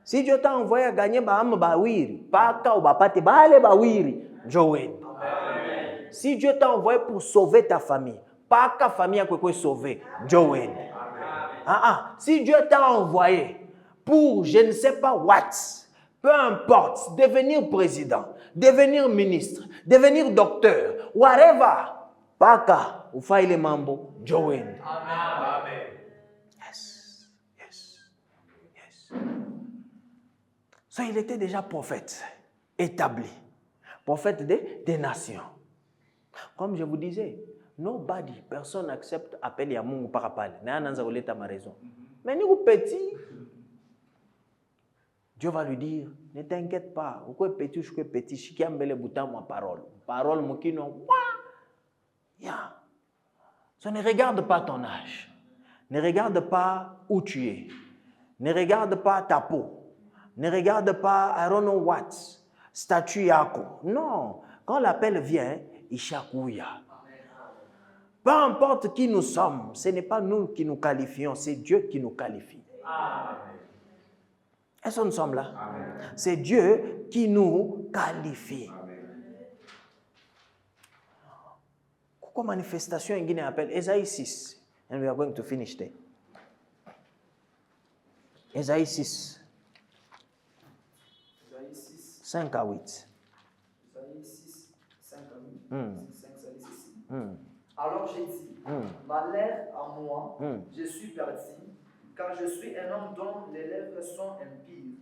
Si Dieu t'a envoyé à gagner bawiri, pas qu'à obapate bale bawiri, Dieu wende. Si Dieu t'a envoyé pour sauver ta famille, pas qu'à famille a quoi sauver, Dieu wende. Si Dieu t'a envoyé pour je ne sais pas what, peu importe, devenir président, devenir ministre, devenir docteur, whatever, pas qu'à ou faille les mambo, Dieu wende. Yes. So, il était déjà prophète, établi. Prophète des nations. Comme je vous disais, personne n'accepte appel à Mungu par appel. Ma raison. Mais nous petit, Dieu va lui dire, ne t'inquiète pas, je suis petit, je suis petit, je suis ma parole. Parole, mokino, yeah. So, ne regarde pas ton âge. Ne regarde pas où tu es. Ne regarde pas ta peau. Ne regarde pas, I don't know what, statut yako. Non, quand l'appel vient, il chakouya. Peu importe qui nous sommes, ce n'est pas nous qui nous qualifions, c'est Dieu qui nous qualifie. Est-ce que nous sommes là? C'est Dieu qui nous qualifie. Pourquoi manifestation il appelle Ésaïe 6? And we are going to finish there. Ésaïe 6. 5 à 8. Ésaïe 6, 5 à 8. 5, ça dit ceci. Alors j'ai dit, malheur à moi, je suis perdu, car je suis un homme dont les lèvres sont impures.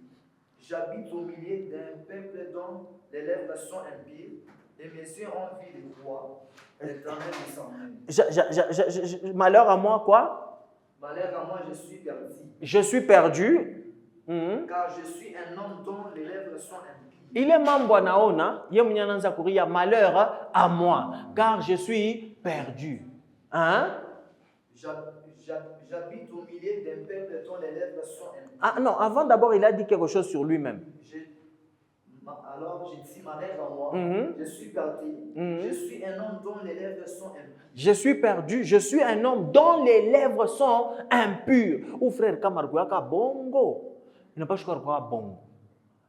J'habite au milieu d'un peuple dont les lèvres sont impures, et mes yeux ont vu le roi, l'Éternel descendait. Malheur à moi, quoi? Malheur à moi, je suis perdu. Je suis perdu. Car je suis un homme dont les lèvres sont impures. Il est membre naona, yemunyananza kuria malheur à moi, car je suis perdu. Hein? J'habite au milieu d'un peuple dont les lèvres sont impures. Ah non, avant d'abord, il a dit quelque chose sur lui-même. Alors j'ai dit malheur à moi, je suis perdu, je suis un homme dont les lèvres sont impures. Je suis perdu, je suis un homme dont les lèvres sont impures. Ou frère Kamargouaka bongo. Il n'a pas choisi quoi bongo.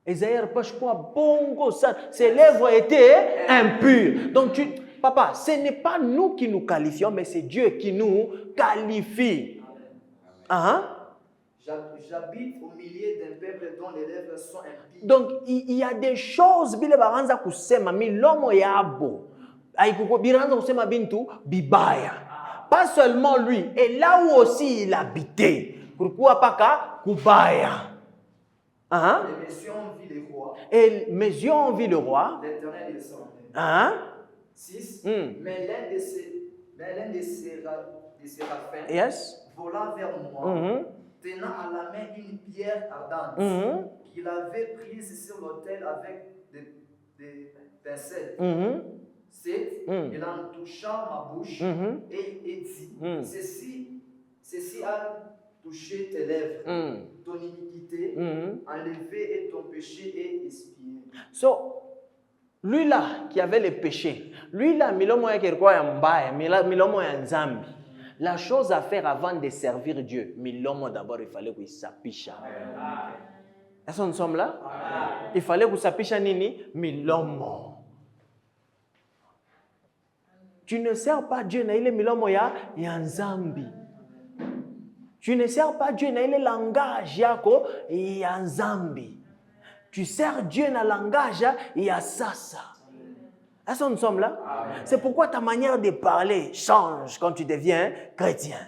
Esaïe n'a pas choisi bongo. Ses lèvres étaient impures. Donc papa, ce n'est pas nous qui nous qualifions, mais c'est Dieu qui nous qualifie. J'habite au milieu d'un peuple dont les lèvres sont impies. Donc, il y a des choses, pas seulement lui, et là où aussi il habitait. Pourquoi pas qu'à Kubaya? Et mes yeux ont vu le roi. L'Éternel descendait. 6. Mais l'un des séraphins vola vers moi, tenant à la main une pierre ardente qu'il avait prise sur l'autel avec des pincettes. 7. Il en toucha ma bouche et dit, ceci a touché tes lèvres, ton iniquité enlevée et ton péché est expié. So, lui là qui avait les péchés, lui là, la chose à faire avant de servir Dieu, d'abord il fallait qu'il s'appiche. Est-ce que nous sommes là? Il fallait qu'il s'appiche nini? Milomo. Tu ne sers pas Dieu, il est milomo ya nzambi. Tu ne sers pas Dieu, il est langage yako ya nzambi. Tu sers Dieu dans le langage ya sasa. Est-ce que nous sommes là? C'est pourquoi ta manière de parler change quand tu deviens chrétien.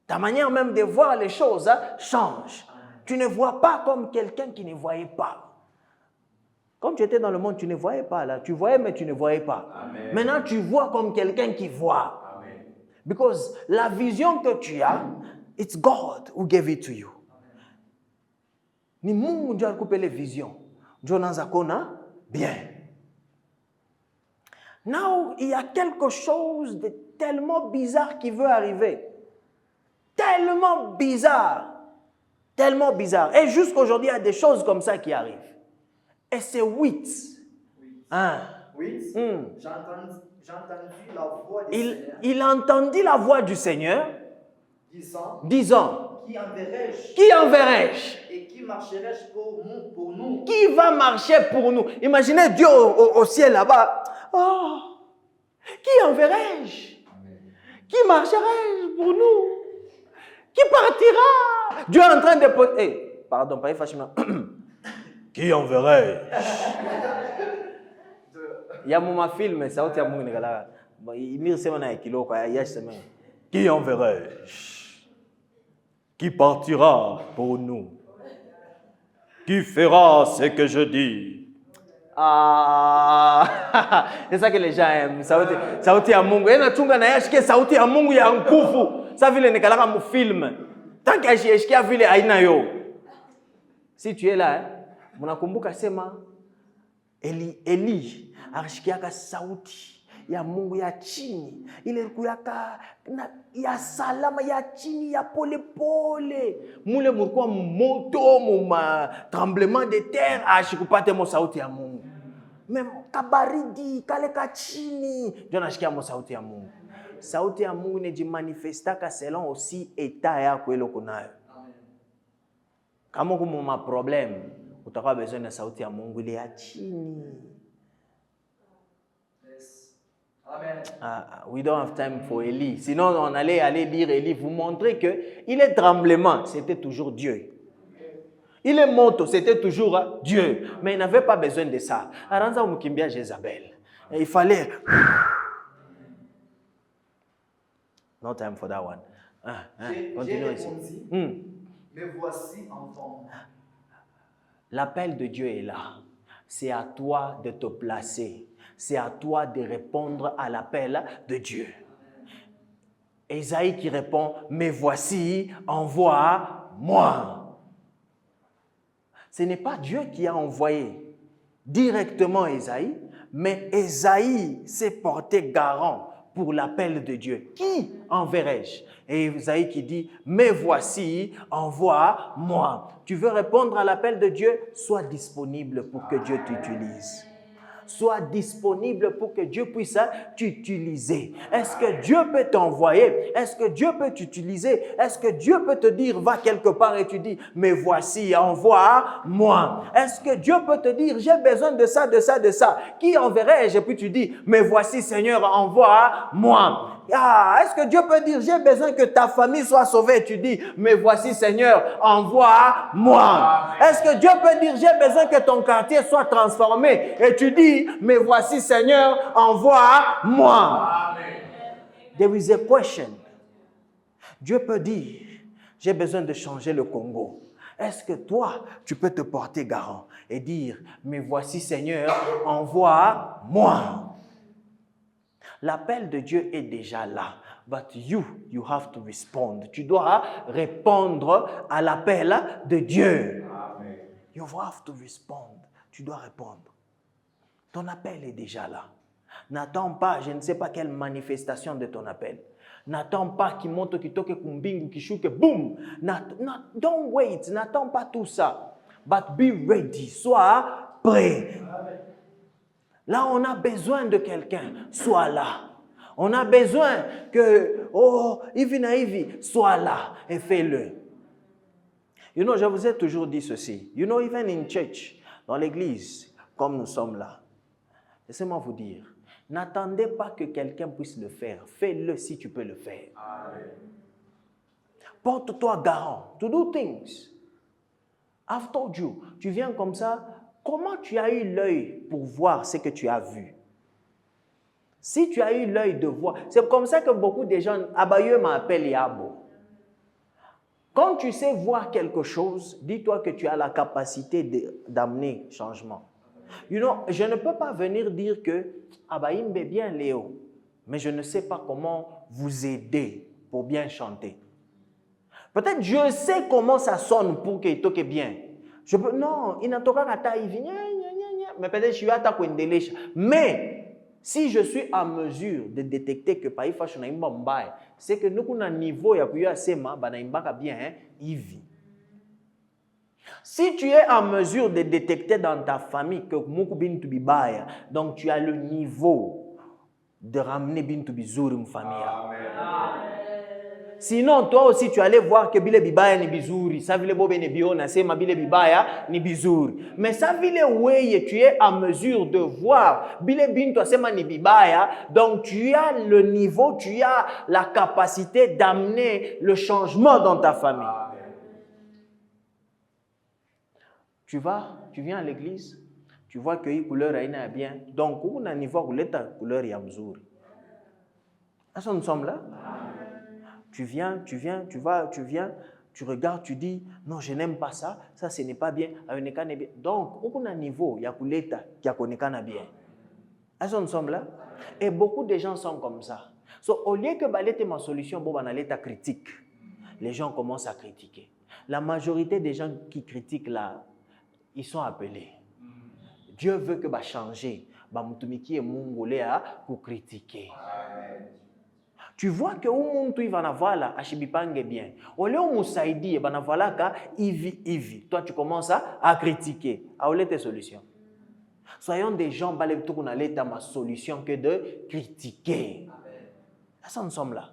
Ta manière même de voir les choses change. Tu ne vois pas comme quelqu'un qui ne voyait pas. Comme tu étais dans le monde, tu ne voyais pas là. Tu voyais, mais tu ne voyais pas. Maintenant, tu vois comme quelqu'un qui voit. Because la vision que tu as, it's God who gave it to you. Ni Mungu ndio alikupa ile vision. Ndio unaanza kuona bien. Now, il y a quelque chose de tellement bizarre qui veut arriver. Tellement bizarre. Tellement bizarre. Et jusqu'aujourd'hui, il y a des choses comme ça qui arrivent. Et c'est 8. 8. J'ai entendu la voix du Seigneur. Il entendit la voix du Seigneur. Disant. Qui enverrai-je? Et qui marcherai-je pour nous? Qui va marcher pour nous? Imaginez Dieu au ciel là-bas. Oh, qui enverrai-je? Qui marcherai-je pour nous? Qui partira? Dieu est en train de... pardon, pas fâchement. Qui enverrai-je? Il y a mon film, ça aussi a mon gars. Il mire c'est mon kilo quoi, il y a semaine. Qui enverrai-je? Qui partira pour nous? qui fera ce que je dis. Ah, c'est ça que les gens aiment. Sauti ya Mungu. Ena chunga na yashike sauti ya Mungu ya nguvu. Sa vile nikalaka mu film. Tant que yashike vile aina yo. Si tu es là, munakumbuka sema Eli akashikiaka sauti ya Mungu ya chini, ile kuyaka ya salama ya chini ya pole pole. Mule mulikuwa moto muma tremblement de terre ashikupate mo sauti ya Mungu. Mem kabaridi kale ka chini ndio nashikia mo sauti ya Mungu. Sauti ya Mungu nejimanifestaka selon aussi état yako ile kunayo. Kama kuna ma problème, utakuwa besoin na sauti ya Mungu ile ya chini. We don't have time for Élie. Sinon, on allait dire Élie, vous montrer que il est tremblement, c'était toujours Dieu. Il est moto, c'était toujours Dieu. Mais il n'avait pas besoin de ça. Aranza umukimbia Jézabel. Il fallait... No time for that one. J'ai répondu, mais voici enfant. L'appel de Dieu est là. C'est à toi de te placer. C'est à toi de répondre à l'appel de Dieu. Ésaïe qui répond, mais voici, envoie-moi. Ce n'est pas Dieu qui a envoyé directement Ésaïe, mais Ésaïe s'est porté garant pour l'appel de Dieu. Qui enverrai-je? Et Ésaïe qui dit, mais voici, envoie-moi. Tu veux répondre à l'appel de Dieu? Sois disponible pour que Dieu t'utilise. Sois disponible pour que Dieu puisse t'utiliser. Est-ce que Dieu peut t'envoyer? Est-ce que Dieu peut t'utiliser? Est-ce que Dieu peut te dire, va quelque part et tu dis, mais voici, envoie-moi. Est-ce que Dieu peut te dire, j'ai besoin de ça, de ça, de ça. Qui enverrai-je? Et puis tu dis, mais voici, Seigneur, envoie-moi. Ah, est-ce que Dieu peut dire, j'ai besoin que ta famille soit sauvée? Et tu dis, mais voici, Seigneur, envoie-moi. Est-ce que Dieu peut dire, j'ai besoin que ton quartier soit transformé? Et tu dis, mais voici, Seigneur, envoie-moi. There is a question. Dieu peut dire, j'ai besoin de changer le Congo. Est-ce que toi, tu peux te porter garant et dire, mais voici, Seigneur, envoie-moi. L'appel de Dieu est déjà là. But you have to respond. Tu dois répondre à l'appel de Dieu. Amen. You have to respond. Tu dois répondre. Ton appel est déjà là. N'attends pas, je ne sais pas quelle manifestation de ton appel. N'attends pas qu'il monte, qu'il toque, qu'il bingue, qu'il chouque, boum. Don't wait. N'attends pas tout ça. But be ready. Sois prêt. Amen. Là, on a besoin de quelqu'un. Sois là. On a besoin que, Ivy, sois là et fais-le. You know, je vous ai toujours dit ceci. You know, even in church, dans l'église, comme nous sommes là, laissez-moi vous dire, n'attendez pas que quelqu'un puisse le faire. Fais-le si tu peux le faire. Amen. Porte-toi garant to do things. I've told you, tu viens comme ça. Comment tu as eu l'œil pour voir ce que tu as vu? Si tu as eu l'œil de voir, c'est comme ça que beaucoup de gens, Abayeux m'appelle Yabo. Quand tu sais voir quelque chose, dis-toi que tu as la capacité d'amener changement. You know, je ne peux pas venir dire que Abayim est bien Léo, mais je ne sais pas comment vous aider pour bien chanter. Peut-être je sais comment ça sonne pour qu'il toque bien. Non, il n'a pas mais peut-être je suis à ta mais si je suis en mesure de détecter que par exemple c'est que nous avons un niveau bien Ivi. Si tu es en mesure de détecter dans ta famille que donc tu as le niveau de ramener Bintu Bizuri une famille. Sinon, toi aussi, tu allais voir que bile bibaya ni bizuri. Ça vile bobe ni biona, c'est ma bile bibaya ni bizuri. Mais ça vile weye, tu es en mesure de voir. Bile binto c'est ma ni bibaya. Donc, tu as le niveau, tu as la capacité d'amener le changement dans ta famille. Tu viens à l'église, tu vois que la couleur est bien. Donc, on a un niveau où la couleur est mzuri. Est-ce que nous sommes là? Tu viens, tu regardes, tu dis, non, je n'aime pas ça, ça ce n'est pas bien, donc, on a un niveau, il y a kuleta, qui a konekana bien. Est-ce que nous sommes là? Et beaucoup de gens sont comme ça. So, au lieu que balete ma solution, bon, on a l'état critique. Les gens commencent à critiquer. La majorité des gens qui critiquent là, ils sont appelés. Dieu veut que changer. Mutumiki et mongolais pour critiquer. Tu vois que où il va avoir là, achibipange bien. Au lieu où Moussaïdi va avoir là, ivi. Toi tu commences à critiquer. À où est tes solutions? Soyons des gens qui ont ma solution que de critiquer. Est-ce que nous sommes là?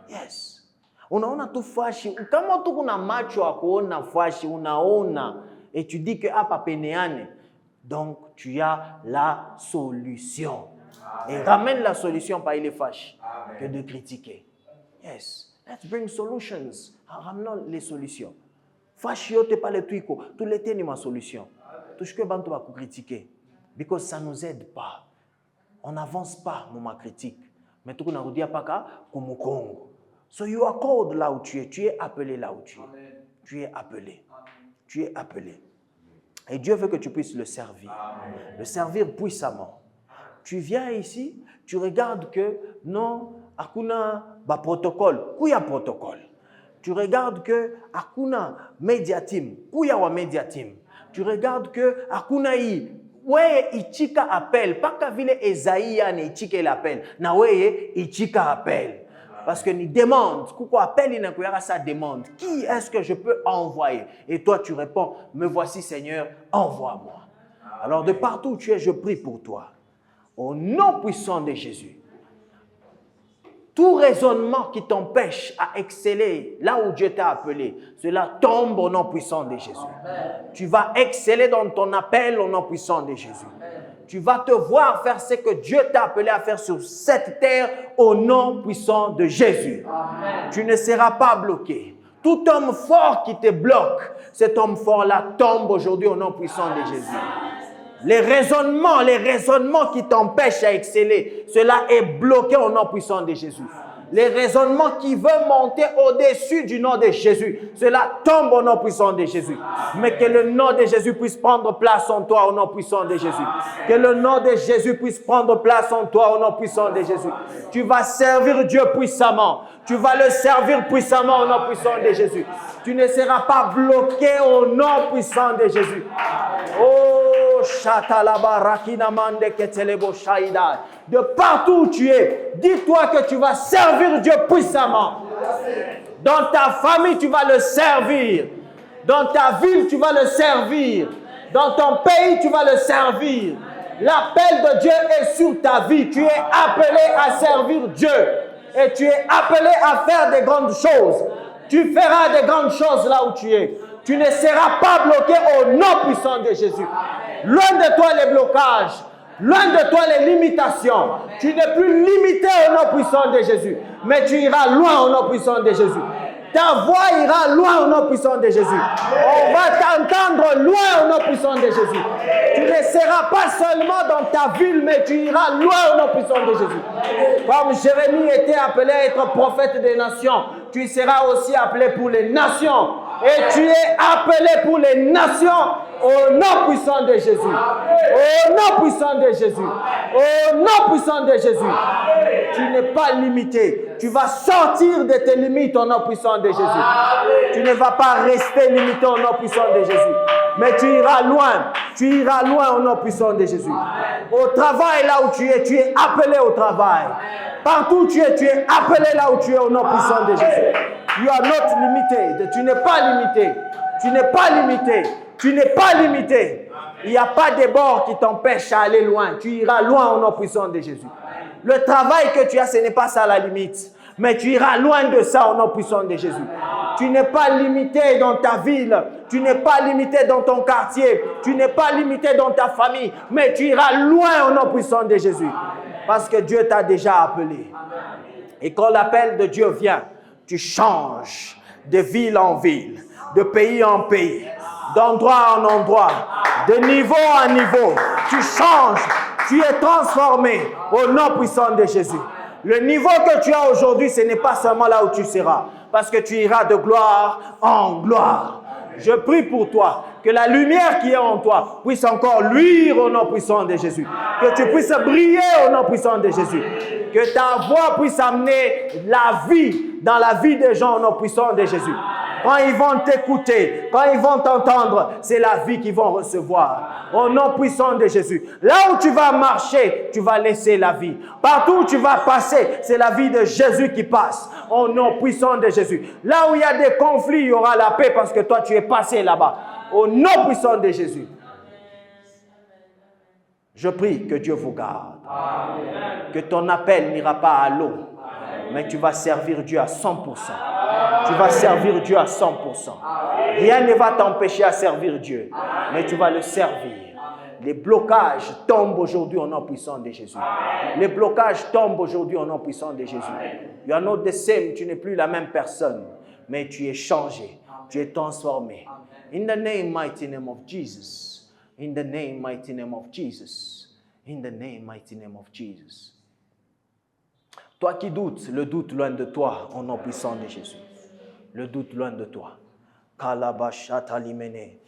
Yes. Unaona tu fashi, kama tu kuna macho ya kuona fashi, unaona et tu dis que papeneane. Donc tu as la solution. Et ramène la solution par les fâches que de critiquer. Yes. Let's bring solutions. Ramenons les solutions. Fâche yo te pas le tuiko, tout l'été ni ma solution. Tout ce que bantu va critiquer because ça nous aide pas. On n'avance pas mon critique. Mais tout qu'on a dit pas ka comme Congo. So you are called là où tu es appelé là où tu es. Amen. Tu es appelé. Amen. Tu es appelé. Et Dieu veut que tu puisses le servir. Amen. Le servir puissamment. Tu viens ici, tu regardes que non, akuna ba protocole, kuya protocole. Tu regardes que akuna media team, kuya wa media team. Tu regardes que akuna ouais ichika appel, pas ka vile Esaïa ne ichika l'appel. Na ouais ichika appel. Parce que nous demandons, pourquoi appelle il n'a ça demande. Qui est-ce que je peux envoyer? Et toi tu réponds, me voici Seigneur, envoie-moi. Alors de partout où tu es, je prie pour toi. Au nom puissant de Jésus. Tout raisonnement qui t'empêche à exceller là où Dieu t'a appelé, cela tombe au nom puissant de Jésus. Amen. Tu vas exceller dans ton appel au nom puissant de Jésus. Amen. Tu vas te voir faire ce que Dieu t'a appelé à faire sur cette terre au nom puissant de Jésus. Amen. Tu ne seras pas bloqué. Tout homme fort qui te bloque, cet homme fort-là tombe aujourd'hui au nom puissant de Jésus. Les raisonnements qui t'empêchent à exceller, cela est bloqué au nom puissant de Jésus. Les raisonnements qui veulent monter au-dessus du nom de Jésus, cela tombe au nom puissant de Jésus. Mais que le nom de Jésus puisse prendre place en toi au nom puissant de Jésus. Que le nom de Jésus puisse prendre place en toi au nom puissant de Jésus. Tu vas servir Dieu puissamment. Tu vas le servir puissamment au nom puissant de Jésus. Tu ne seras pas bloqué au nom puissant de Jésus. Oh, de partout où tu es, dis-toi que tu vas servir Dieu puissamment. Dans ta famille, tu vas le servir. Dans ta ville, tu vas le servir. Dans ton pays, tu vas le servir. L'appel de Dieu est sur ta vie. Tu es appelé à servir Dieu. Et tu es appelé à faire des grandes choses. Tu feras des grandes choses là où tu es. Tu ne seras pas bloqué au nom puissant de Jésus. Loin de toi les blocages. Loin de toi les limitations. Tu n'es plus limité au nom puissant de Jésus. Mais tu iras loin au nom puissant de Jésus. Ta voix ira loin au nom puissant de Jésus. On va t'entendre loin au nom puissant de Jésus. Tu ne seras pas seulement dans ta ville, mais tu iras loin au nom puissant de Jésus. Comme Jérémie était appelé à être prophète des nations, tu seras aussi appelé pour les nations. Et tu es appelé pour les nations au nom puissant de Jésus. Au nom puissant de Jésus. Au nom puissant de Jésus. Tu n'es pas limité. Tu vas sortir de tes limites au nom puissant de Jésus. Tu ne vas pas rester limité au nom puissant de Jésus. Mais tu iras loin. Tu iras loin au nom puissant de Jésus. Au travail, là où tu es appelé au travail. Partout où tu es appelé là où tu es au nom puissant de Jésus. You are not limited. Tu n'es pas limité. Tu n'es pas limité. Tu n'es pas limité. Il n'y a pas de bords qui t'empêchent à aller loin. Tu iras loin au nom puissant de Jésus. Le travail que tu as, ce n'est pas ça la limite. Mais tu iras loin de ça au nom puissant de Jésus. Tu n'es pas limité dans ta ville. Tu n'es pas limité dans ton quartier. Tu n'es pas limité dans ta famille. Mais tu iras loin au nom puissant de Jésus. Parce que Dieu t'a déjà appelé. Et quand l'appel de Dieu vient, tu changes de ville en ville, de pays en pays, d'endroit en endroit, de niveau en niveau. Tu changes, tu es transformé au nom puissant de Jésus. Le niveau que tu as aujourd'hui, ce n'est pas seulement là où tu seras. parce que tu iras de gloire en gloire. Je prie pour toi, que la lumière qui est en toi puisse encore luire au nom puissant de Jésus. Que tu puisses briller au nom puissant de Jésus. Que ta voix puisse amener la vie dans la vie des gens au nom puissant de Jésus. Quand ils vont t'écouter, quand ils vont t'entendre, c'est la vie qu'ils vont recevoir. Au nom puissant de Jésus. Là où tu vas marcher, tu vas laisser la vie. Partout où tu vas passer, c'est la vie de Jésus qui passe. Au nom puissant de Jésus. Là où il y a des conflits, il y aura la paix parce que toi, tu es passé là-bas. Au nom puissant de Jésus. Je prie que Dieu vous garde. Amen. Que ton appel n'ira pas à l'eau, mais tu vas servir Dieu à 100%. Tu vas servir Dieu à 100%. Rien ne va t'empêcher à servir Dieu, mais tu vas le servir. Les blocages tombent aujourd'hui au nom puissant de Jésus. Les blocages tombent aujourd'hui au nom puissant de Jésus. You are not the same, tu n'es plus la même personne, mais tu es changé, tu es transformé. In the name, mighty name of Jesus. In the name, mighty name of Jesus. In the name, mighty name of Jesus. Toi qui doutes, le doute loin de toi, au nom puissant de Jésus. Le doute loin de toi. Kalabashata limene.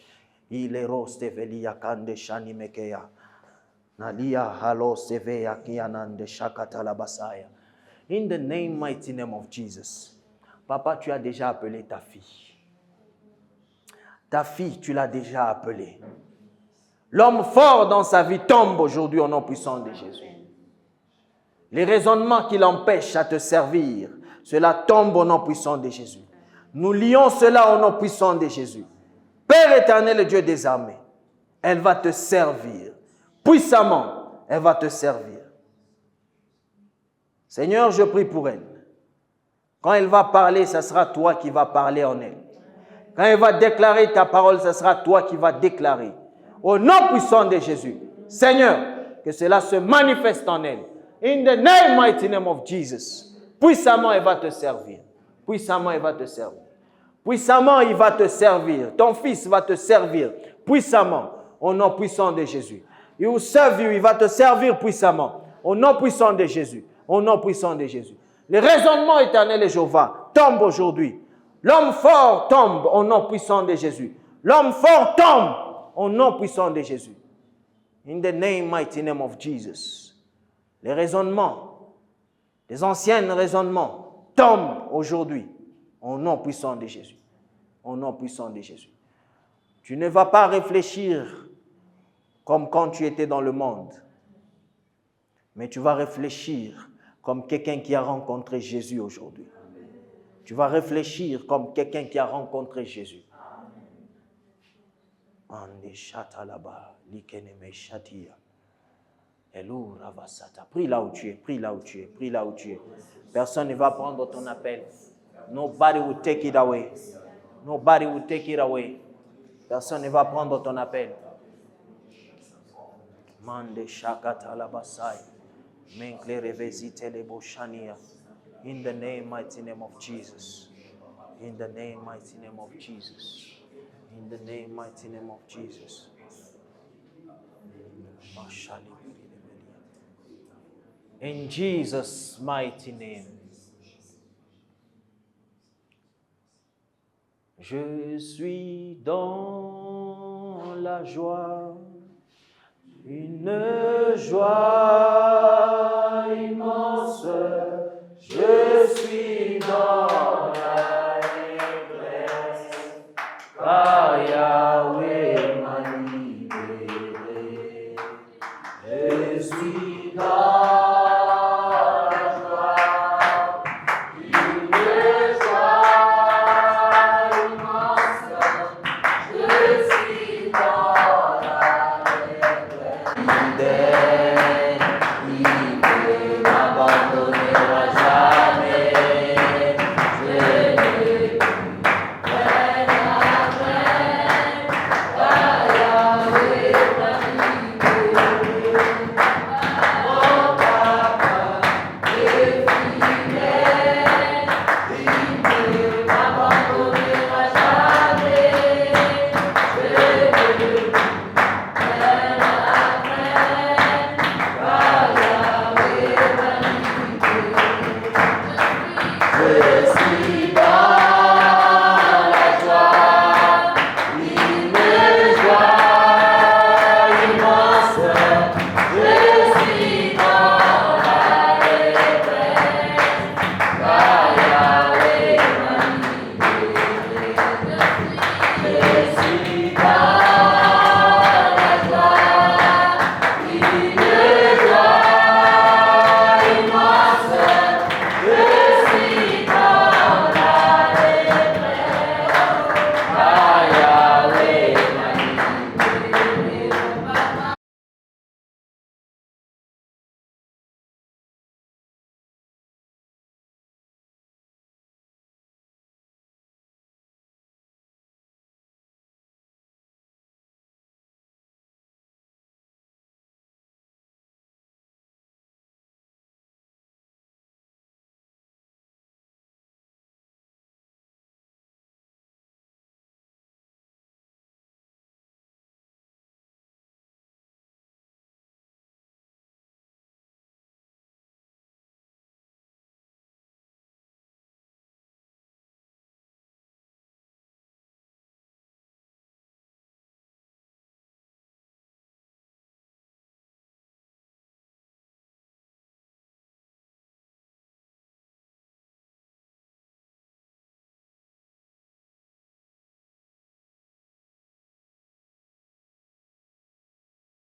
Ilero stevelia kande shani mekeya. Nalia halo seveya kianande shakata labasaya. In the name, mighty name of Jesus. Papa, tu as déjà appelé ta fille. Ta fille, tu l'as déjà appelée. L'homme fort dans sa vie tombe aujourd'hui au nom puissant de Jésus. Les raisonnements qui l'empêchent à te servir, cela tombe au nom puissant de Jésus. Nous lions cela au nom puissant de Jésus. Père éternel, Dieu des armées, elle va te servir. Puissamment, elle va te servir. Seigneur, je prie pour elle. Quand elle va parler, ce sera toi qui vas parler en elle. Quand elle va déclarer ta parole, ce sera toi qui vas déclarer. Au nom puissant de Jésus. Seigneur, que cela se manifeste en elle. In the name, mighty name of Jesus. Puissamment, elle va te servir. Puissamment, elle va te servir. Puissamment, il va te servir. Ton fils va te servir puissamment. Au nom puissant de Jésus. Il will serve you, il va te servir puissamment. Au nom puissant de Jésus. Au nom puissant de Jésus. Le raisonnement éternel de Jéhovah tombe aujourd'hui. L'homme fort tombe au nom puissant de Jésus. L'homme fort tombe au nom puissant de Jésus. In the name, mighty name of Jesus. Les raisonnements, les anciens raisonnements tombent aujourd'hui au nom puissant de Jésus. Au nom puissant de Jésus. Tu ne vas pas réfléchir comme quand tu étais dans le monde, mais tu vas réfléchir comme quelqu'un qui a rencontré Jésus aujourd'hui. Tu vas réfléchir comme quelqu'un qui a rencontré Jésus. Prie là où tu es, prie là où tu es, prie là où tu es. Personne ne va prendre ton appel. Nobody will take it away. Nobody will take it away. Personne ne va prendre ton appel. Mande shakata labasai. Menkle revezite lebo shania. In the name, mighty name of Jesus. In the name, mighty name of Jesus. In the name, mighty name of Jesus. In Jesus' mighty name. Je suis dans la joie, une joie immense. Je suis dans la ivresse, car il y a